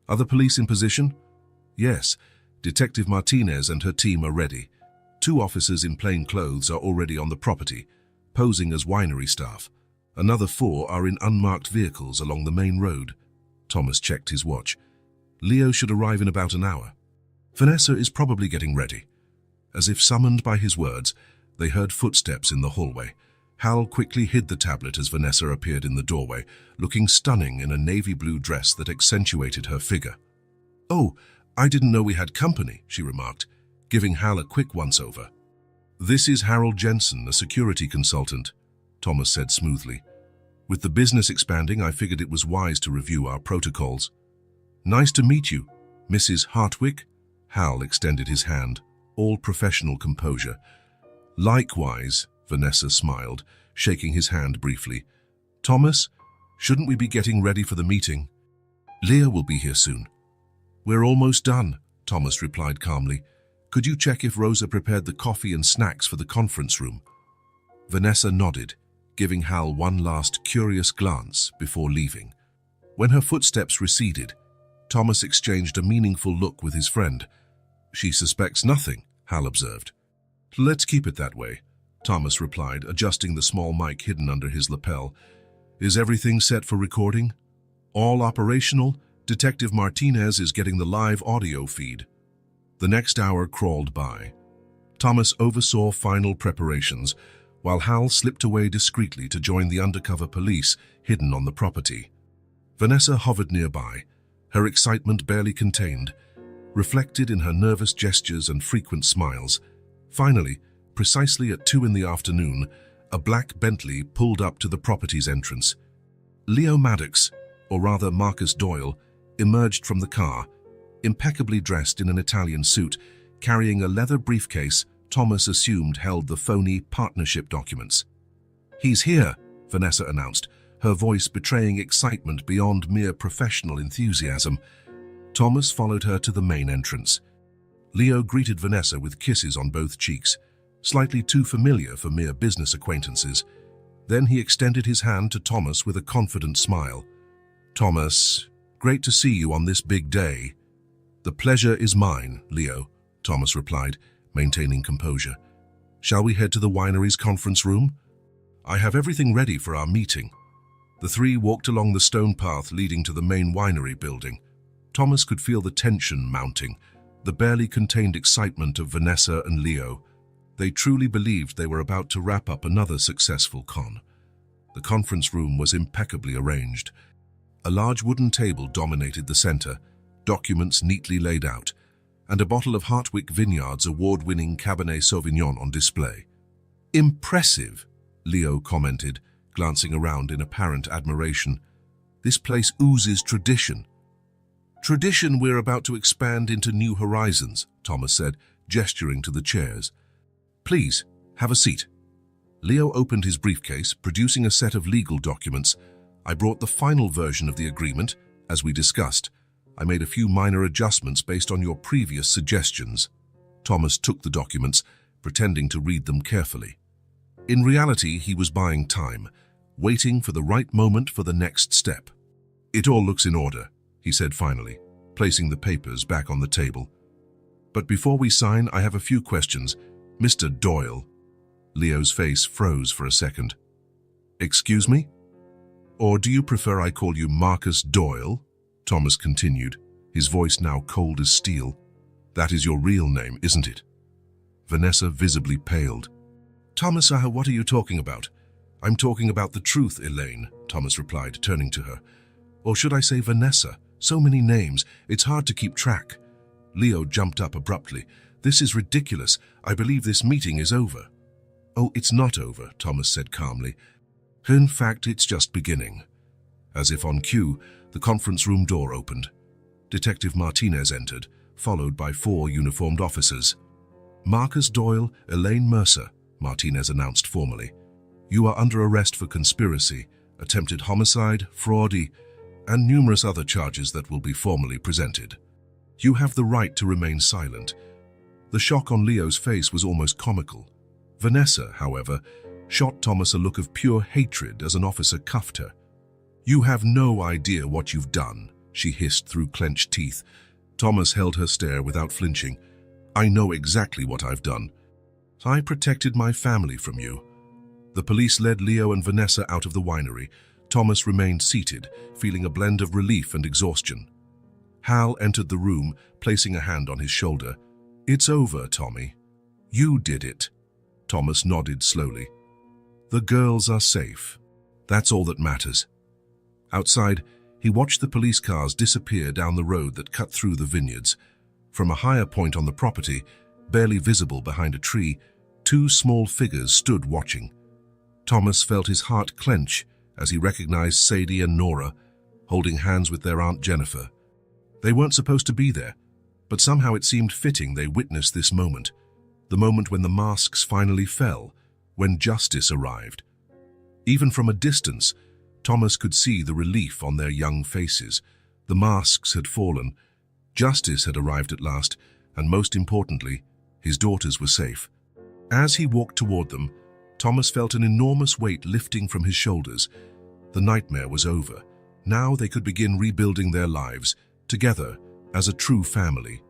"Are the police in position?" "Yes. Detective Martinez and her team are ready. 2 officers in plain clothes are already on the property, posing as winery staff. Another 4 are in unmarked vehicles along the main road." Thomas checked his watch. "Leo should arrive in about an hour. Vanessa is probably getting ready." As if summoned by his words, they heard footsteps in the hallway. Hal quickly hid the tablet as Vanessa appeared in the doorway, looking stunning in a navy blue dress that accentuated her figure. "Oh, I didn't know we had company," she remarked, giving Hal a quick once-over. "This is Harold Jensen, a security consultant," Thomas said smoothly. "With the business expanding, I figured it was wise to review our protocols." "Nice to meet you, Mrs. Hartwick." Hal extended his hand, all professional composure. "Likewise," Vanessa smiled, shaking his hand briefly. "Thomas, shouldn't we be getting ready for the meeting? Leah will be here soon." "We're almost done," Thomas replied calmly. "Could you check if Rosa prepared the coffee and snacks for the conference room?" Vanessa nodded, giving Hal one last curious glance before leaving. When her footsteps receded, Thomas exchanged a meaningful look with his friend. "She suspects nothing," Hal observed. "Let's keep it that way," Thomas replied, adjusting the small mic hidden under his lapel. "Is everything set for recording?" "All operational. Detective Martinez is getting the live audio feed." The next hour crawled by. Thomas oversaw final preparations, while Hal slipped away discreetly to join the undercover police hidden on the property. Vanessa hovered nearby, her excitement barely contained, reflected in her nervous gestures and frequent smiles. Finally, precisely at 2 in the afternoon, a black Bentley pulled up to the property's entrance. Leo Maddox, or rather Marcus Doyle, emerged from the car, impeccably dressed in an Italian suit, carrying a leather briefcase Thomas assumed held the phony partnership documents. "He's here," Vanessa announced, her voice betraying excitement beyond mere professional enthusiasm. Thomas followed her to the main entrance. Leo greeted Vanessa with kisses on both cheeks, slightly too familiar for mere business acquaintances. Then he extended his hand to Thomas with a confident smile. "Thomas, great to see you on this big day." "The pleasure is mine, Leo," Thomas replied, maintaining composure. "Shall we head to the winery's conference room? I have everything ready for our meeting." The three walked along the stone path leading to the main winery building. Thomas could feel the tension mounting, the barely contained excitement of Vanessa and Leo. They truly believed they were about to wrap up another successful con. The conference room was impeccably arranged. A large wooden table dominated the center, documents neatly laid out, and a bottle of Hartwick Vineyards award-winning Cabernet Sauvignon on display. "Impressive," Leo commented, glancing around in apparent admiration. "This place oozes tradition." "Tradition we're about to expand into new horizons," Thomas said, gesturing to the chairs. "Please, have a seat." Leo opened his briefcase, producing a set of legal documents. "I brought the final version of the agreement, as we discussed. I made a few minor adjustments based on your previous suggestions." Thomas took the documents, pretending to read them carefully. In reality, he was buying time, waiting for the right moment for the next step. "It all looks in order," he said finally, placing the papers back on the table. "But before we sign, I have a few questions. Mr. Doyle." Leo's face froze for a second. "Excuse me? Or do you prefer I call you Marcus Doyle?" Thomas continued, his voice now cold as steel. "That is your real name, isn't it?" Vanessa visibly paled. "Thomas, what are you talking about?" "I'm talking about the truth, Elaine," Thomas replied, turning to her. "Or should I say Vanessa? So many names, it's hard to keep track." Leo jumped up abruptly. "This is ridiculous. I believe this meeting is over." "Oh, it's not over," Thomas said calmly. "In fact, it's just beginning." As if on cue, the conference room door opened. Detective Martinez entered, followed by 4 uniformed officers. "Marcus Doyle, Elaine Mercer," Martinez announced formally. "You are under arrest for conspiracy, attempted homicide, fraud, and numerous other charges that will be formally presented. You have the right to remain silent." The shock on Leo's face was almost comical. Vanessa, however, shot Thomas a look of pure hatred as an officer cuffed her. "You have no idea what you've done," she hissed through clenched teeth. Thomas held her stare without flinching. "I know exactly what I've done. I protected my family from you." The police led Leo and Vanessa out of the winery. Thomas remained seated, feeling a blend of relief and exhaustion. Hal entered the room, placing a hand on his shoulder. "It's over, Tommy. You did it." Thomas nodded slowly. "The girls are safe. That's all that matters." Outside, he watched the police cars disappear down the road that cut through the vineyards. From a higher point on the property, barely visible behind a tree, Two small figures stood watching. Thomas felt his heart clench as he recognized Sadie and Nora, holding hands with their Aunt Jennifer. They weren't supposed to be there, but somehow it seemed fitting they witnessed this moment, the moment when the masks finally fell, when justice arrived. Even from a distance, Thomas could see the relief on their young faces. The masks had fallen, justice had arrived at last, and most importantly, his daughters were safe. As he walked toward them, Thomas felt an enormous weight lifting from his shoulders. The nightmare was over. Now they could begin rebuilding their lives, together, as a true family.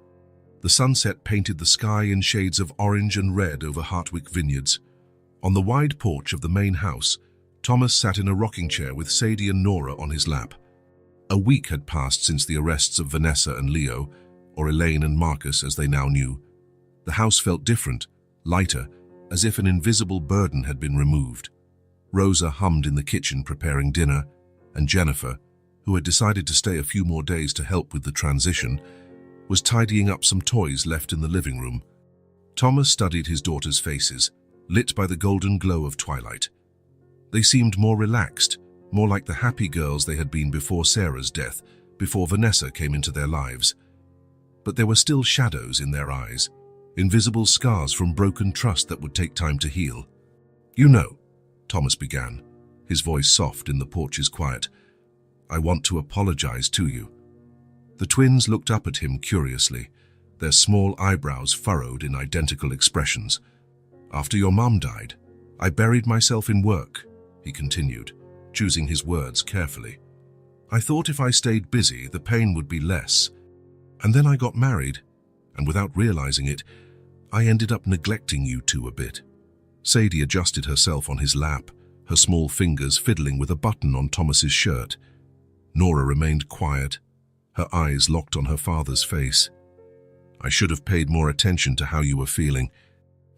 The sunset painted the sky in shades of orange and red over Hartwick Vineyards. On the wide porch of the main house, Thomas sat in a rocking chair with Sadie and Nora on his lap. A week had passed since the arrests of Vanessa and Leo, or Elaine and Marcus as they now knew. The house felt different, lighter, as if an invisible burden had been removed. Rosa hummed in the kitchen preparing dinner, and Jennifer, who had decided to stay a few more days to help with the transition, was tidying up some toys left in the living room. Thomas studied his daughters' faces, lit by the golden glow of twilight. They seemed more relaxed, more like the happy girls they had been before Sarah's death, before Vanessa came into their lives. But there were still shadows in their eyes, invisible scars from broken trust that would take time to heal. "You know," Thomas began, his voice soft in the porch's quiet, "I want to apologize to you." The twins looked up at him curiously, their small eyebrows furrowed in identical expressions. "After your mom died, I buried myself in work," he continued, choosing his words carefully. "I thought if I stayed busy, the pain would be less. And then I got married, and without realizing it, I ended up neglecting you two a bit." Sadie adjusted herself on his lap, her small fingers fiddling with a button on Thomas's shirt. Nora remained quiet, her eyes locked on her father's face. "I should have paid more attention to how you were feeling.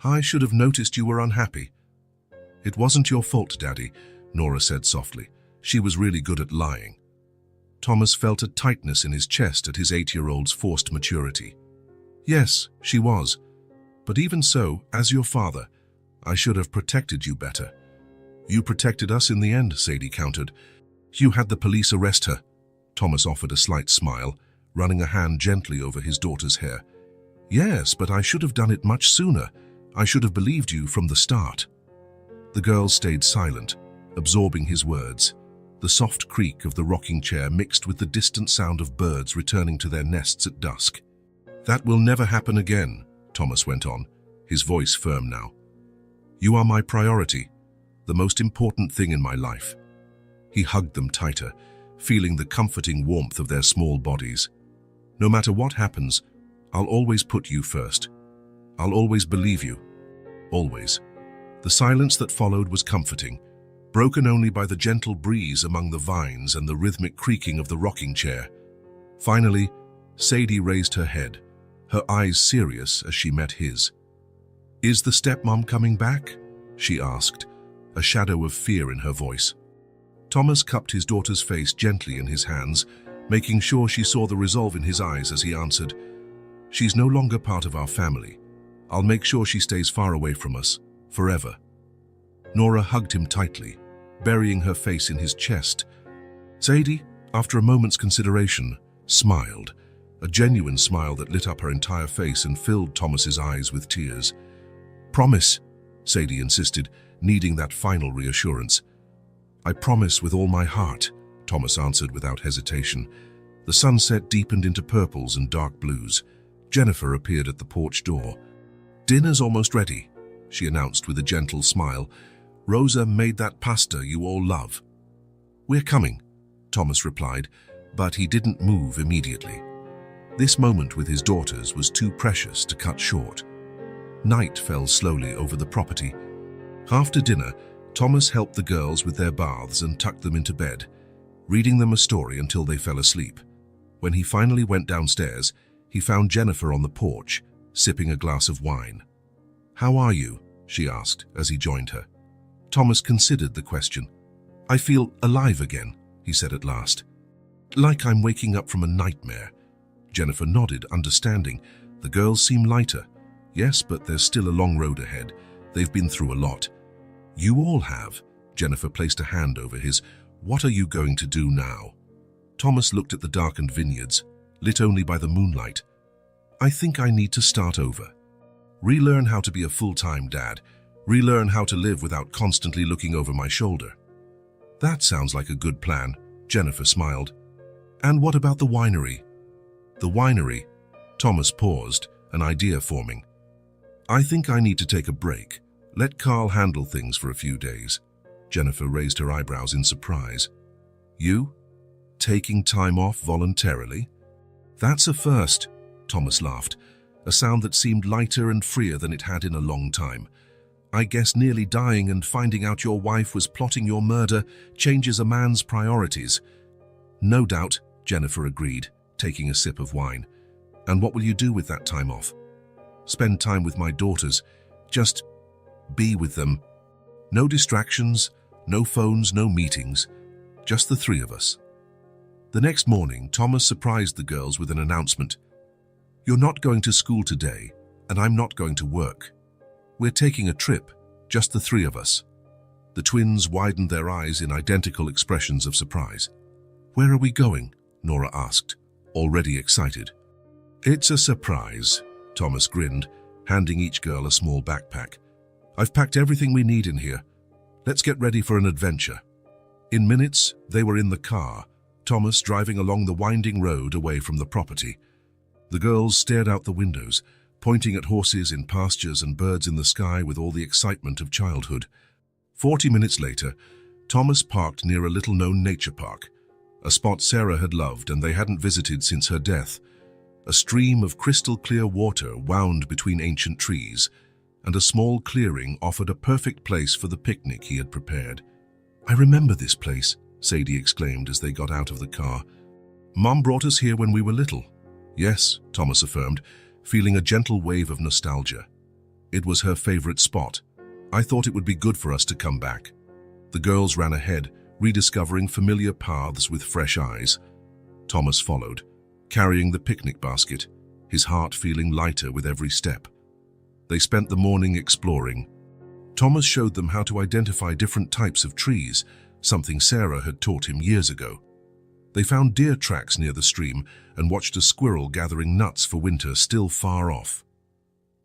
I should have noticed you were unhappy." "It wasn't your fault, Daddy," Nora said softly. "She was really good at lying." Thomas felt a tightness in his chest at his 8-year-old's forced maturity. "Yes, she was. But even so, as your father, I should have protected you better." "You protected us in the end," Sadie countered. "You had the police arrest her." Thomas offered a slight smile, running a hand gently over his daughter's hair. "Yes, but I should have done it much sooner. I should have believed you from the start." The girls stayed silent, absorbing his words. The soft creak of the rocking chair mixed with the distant sound of birds returning to their nests at dusk. "That will never happen again," Thomas went on, his voice firm now. "You are my priority, the most important thing in my life." He hugged them tighter, feeling the comforting warmth of their small bodies. "No matter what happens, I'll always put you first. I'll always believe you. Always." The silence that followed was comforting, broken only by the gentle breeze among the vines and the rhythmic creaking of the rocking chair. Finally, Sadie raised her head, her eyes serious as she met his. "Is the stepmom coming back?" she asked, a shadow of fear in her voice. Thomas cupped his daughter's face gently in his hands, making sure she saw the resolve in his eyes as he answered, "She's no longer part of our family. I'll make sure she stays far away from us, forever." Nora hugged him tightly, burying her face in his chest. Sadie, after a moment's consideration, smiled, a genuine smile that lit up her entire face and filled Thomas's eyes with tears. "Promise," Sadie insisted, needing that final reassurance. "I promise with all my heart," Thomas answered without hesitation. The sunset deepened into purples and dark blues. Jennifer appeared at the porch door. "Dinner's almost ready," she announced with a gentle smile. "Rosa made that pasta you all love." "We're coming," Thomas replied, but he didn't move immediately. This moment with his daughters was too precious to cut short. Night fell slowly over the property. After dinner, Thomas helped the girls with their baths and tucked them into bed, reading them a story until they fell asleep. When he finally went downstairs, he found Jennifer on the porch, sipping a glass of wine. "How are you?" she asked as he joined her. Thomas considered the question. "I feel alive again," he said at last. "Like I'm waking up from a nightmare." Jennifer nodded, understanding. The girls seem lighter. "Yes, but there's still a long road ahead. They've been through a lot. You all have. Jennifer placed a hand over his. What are you going to do now? Thomas looked at the darkened vineyards, lit only by the moonlight. I think I need to start over. Relearn how to be a full-time dad. Relearn how to live without constantly looking over my shoulder. That sounds like a good plan, Jennifer smiled. And what about the winery? The winery? Thomas paused, an idea forming. I think I need to take a break. Let Carl handle things for a few days. Jennifer raised her eyebrows in surprise. You? Taking time off voluntarily? That's a first, Thomas laughed, a sound that seemed lighter and freer than it had in a long time. I guess nearly dying and finding out your wife was plotting your murder changes a man's priorities. No doubt, Jennifer agreed, taking a sip of wine. And what will you do with that time off? Spend time with my daughters. Just be with them. No distractions, no phones, no meetings. Just the three of us. The next morning, Thomas surprised the girls with an announcement. You're not going to school today, and I'm not going to work. We're taking a trip, just the three of us. The twins widened their eyes in identical expressions of surprise. Where are we going? Nora asked, already excited. It's a surprise, Thomas grinned, handing each girl a small backpack. I've packed everything we need in here. Let's get ready for an adventure. In minutes, they were in the car, Thomas driving along the winding road away from the property. The girls stared out the windows, pointing at horses in pastures and birds in the sky with all the excitement of childhood. 40 minutes later, Thomas parked near a little-known nature park, a spot Sarah had loved and they hadn't visited since her death. A stream of crystal-clear water wound between ancient trees, and a small clearing offered a perfect place for the picnic he had prepared. I remember this place, Sadie exclaimed as they got out of the car. Mom brought us here when we were little. Yes, Thomas affirmed, feeling a gentle wave of nostalgia. It was her favorite spot. I thought it would be good for us to come back. The girls ran ahead, rediscovering familiar paths with fresh eyes. Thomas followed, carrying the picnic basket, his heart feeling lighter with every step. They spent the morning exploring. Thomas showed them how to identify different types of trees, something Sarah had taught him years ago. They found deer tracks near the stream and watched a squirrel gathering nuts for winter still far off.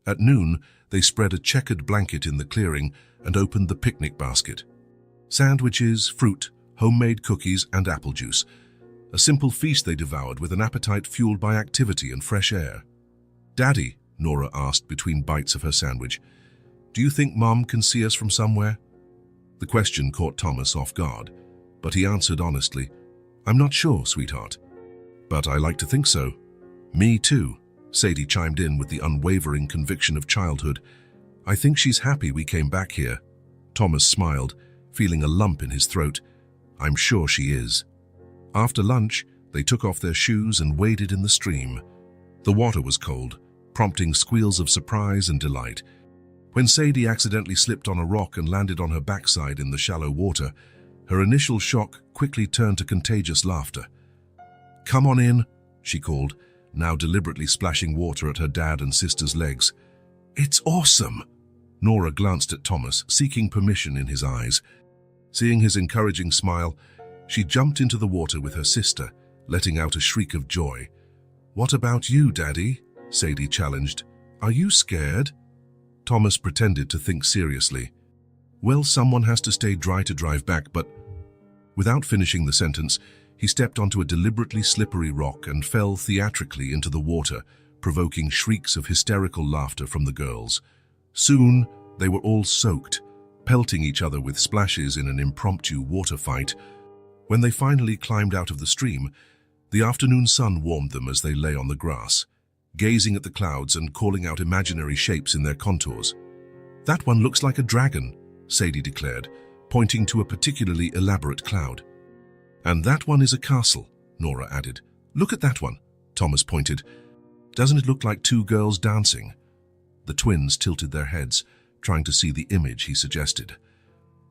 At noon, they spread a checkered blanket in the clearing and opened the picnic basket. Sandwiches, fruit, homemade cookies, and apple juice. A simple feast they devoured with an appetite fueled by activity and fresh air. Daddy, Nora asked between bites of her sandwich, do you think Mom can see us from somewhere? The question caught Thomas off guard, but he answered honestly, I'm not sure, sweetheart. But I like to think so. Me too, Sadie chimed in with the unwavering conviction of childhood. I think she's happy we came back here. Thomas smiled, feeling a lump in his throat. I'm sure she is. After lunch, they took off their shoes and waded in the stream. The water was cold, prompting squeals of surprise and delight. When Sadie accidentally slipped on a rock and landed on her backside in the shallow water, her initial shock quickly turned to contagious laughter. Come on in, she called, now deliberately splashing water at her dad and sister's legs. It's awesome! Nora glanced at Thomas, seeking permission in his eyes. Seeing his encouraging smile, she jumped into the water with her sister, letting out a shriek of joy. What about you, Daddy? Sadie challenged. Are you scared? Thomas pretended to think seriously. Well, someone has to stay dry to drive back, but... Without finishing the sentence, he stepped onto a deliberately slippery rock and fell theatrically into the water, provoking shrieks of hysterical laughter from the girls. Soon, they were all soaked, pelting each other with splashes in an impromptu water fight. When they finally climbed out of the stream, the afternoon sun warmed them as they lay on the grass, gazing at the clouds and calling out imaginary shapes in their contours. That one looks like a dragon, Sadie declared, pointing to a particularly elaborate cloud. And that one is a castle, Nora added. Look at that one, Thomas pointed. Doesn't it look like two girls dancing? The twins tilted their heads, trying to see the image he suggested.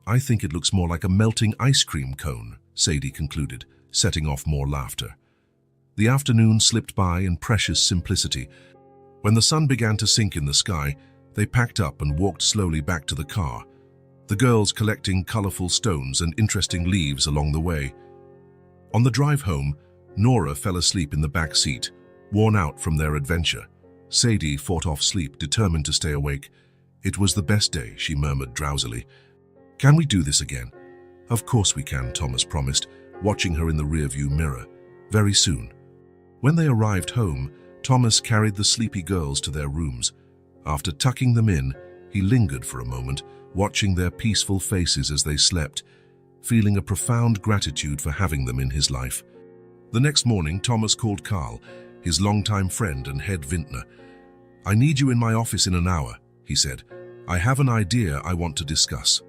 I think it looks more like a melting ice cream cone, Sadie concluded, setting off more laughter. The afternoon slipped by in precious simplicity. When the sun began to sink in the sky, They packed up and walked slowly back to the car, the girls collecting colorful stones and interesting leaves along the way. On the drive home, Nora fell asleep in the back seat, worn out from their adventure. Sadie fought off sleep, determined to stay awake. "It was the best day," she murmured drowsily. "Can we do this again?" "Of course we can," Thomas promised, watching her in the rearview mirror. "Very soon." When they arrived home, Thomas carried the sleepy girls to their rooms. After tucking them in, he lingered for a moment, watching their peaceful faces as they slept, feeling a profound gratitude for having them in his life. The next morning, Thomas called Carl, his longtime friend and head vintner. "I need you in my office in an hour," he said. "I have an idea I want to discuss."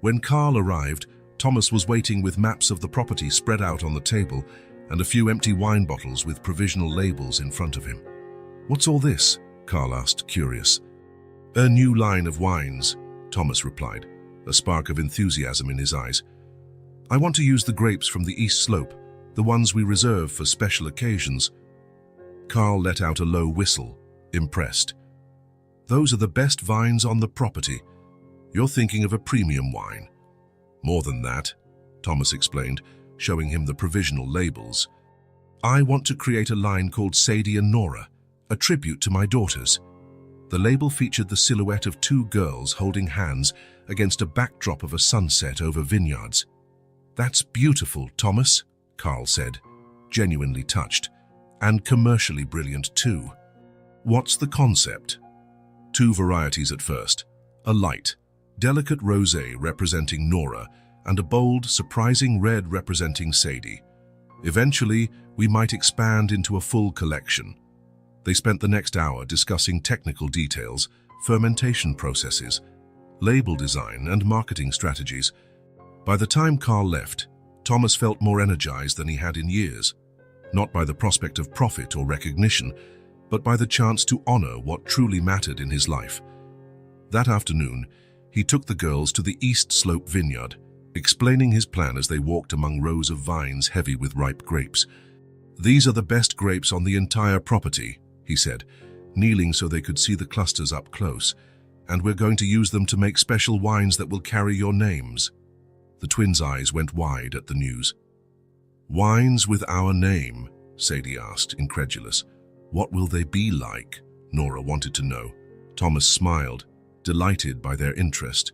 When Carl arrived, Thomas was waiting with maps of the property spread out on the table and a few empty wine bottles with provisional labels in front of him. "What's all this?" Carl asked, curious. "A new line of wines," Thomas replied, a spark of enthusiasm in his eyes. "I want to use the grapes from the East Slope, the ones we reserve for special occasions." Carl let out a low whistle, impressed. "Those are the best vines on the property. You're thinking of a premium wine." "More than that," Thomas explained, showing him the provisional labels. "I want to create a line called Sadie and Nora, a tribute to my daughters." The label featured the silhouette of two girls holding hands against a backdrop of a sunset over vineyards. "That's beautiful, Thomas," Carl said, genuinely touched, "and commercially brilliant too." "What's the concept?" "Two varieties at first, a light, delicate rosé representing Nora and a bold, surprising red representing Sadie. Eventually, we might expand into a full collection." They spent the next hour discussing technical details, fermentation processes, label design, and marketing strategies. By the time Carl left, Thomas felt more energized than he had in years, not by the prospect of profit or recognition, but by the chance to honor what truly mattered in his life. That afternoon, he took the girls to the East Slope vineyard, explaining his plan as they walked among rows of vines heavy with ripe grapes. "These are the best grapes on the entire property," he said, kneeling so they could see the clusters up close, "and we're going to use them to make special wines that will carry your names." The twins' eyes went wide at the news. "Wines with our name?" Sadie asked, incredulous. "What will they be like?" Nora wanted to know. Thomas smiled, delighted by their interest.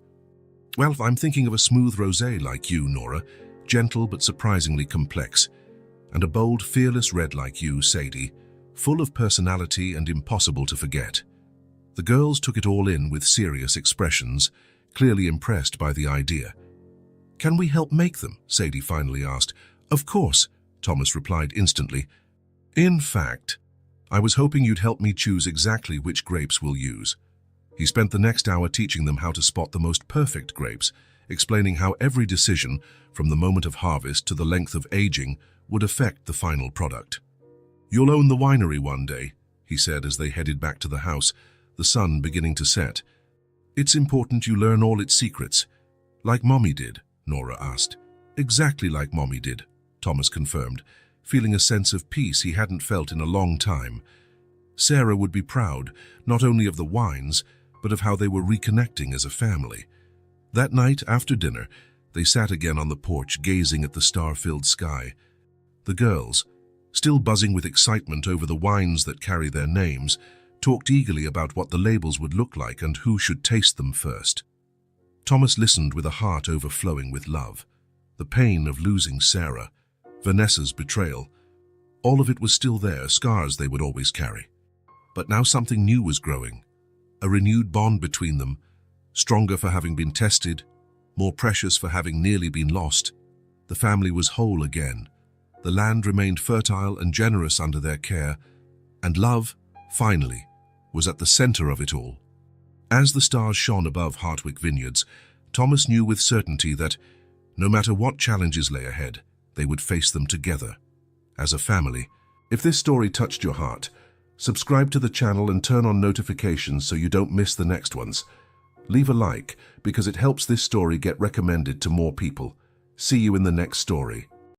"Well, I'm thinking of a smooth rosé like you, Nora, gentle but surprisingly complex, and a bold, fearless red like you, Sadie, full of personality and impossible to forget." The girls took it all in with serious expressions, clearly impressed by the idea. "Can we help make them?" Sadie finally asked. "Of course," Thomas replied instantly. "In fact, I was hoping you'd help me choose exactly which grapes we'll use." He spent the next hour teaching them how to spot the most perfect grapes, explaining how every decision, from the moment of harvest to the length of aging, would affect the final product. "You'll own the winery one day," he said as they headed back to the house, the sun beginning to set. "It's important you learn all its secrets." "Like Mommy did?" Nora asked. "Exactly like Mommy did," Thomas confirmed, feeling a sense of peace he hadn't felt in a long time. Sarah would be proud, not only of the wines, but of how they were reconnecting as a family. That night, after dinner, they sat again on the porch, gazing at the star-filled sky. The girls, still buzzing with excitement over the wines that carry their names, talked eagerly about what the labels would look like and who should taste them first. Thomas listened with a heart overflowing with love. The pain of losing Sarah, Vanessa's betrayal, all of it was still there, scars they would always carry. But now something new was growing, a renewed bond between them, stronger for having been tested, more precious for having nearly been lost. The family was whole again. The land remained fertile and generous under their care, and love, finally, was at the center of it all. As the stars shone above Hartwick Vineyards, Thomas knew with certainty that, no matter what challenges lay ahead, they would face them together, as a family. If this story touched your heart, subscribe to the channel and turn on notifications so you don't miss the next ones. Leave a like, because it helps this story get recommended to more people. See you in the next story.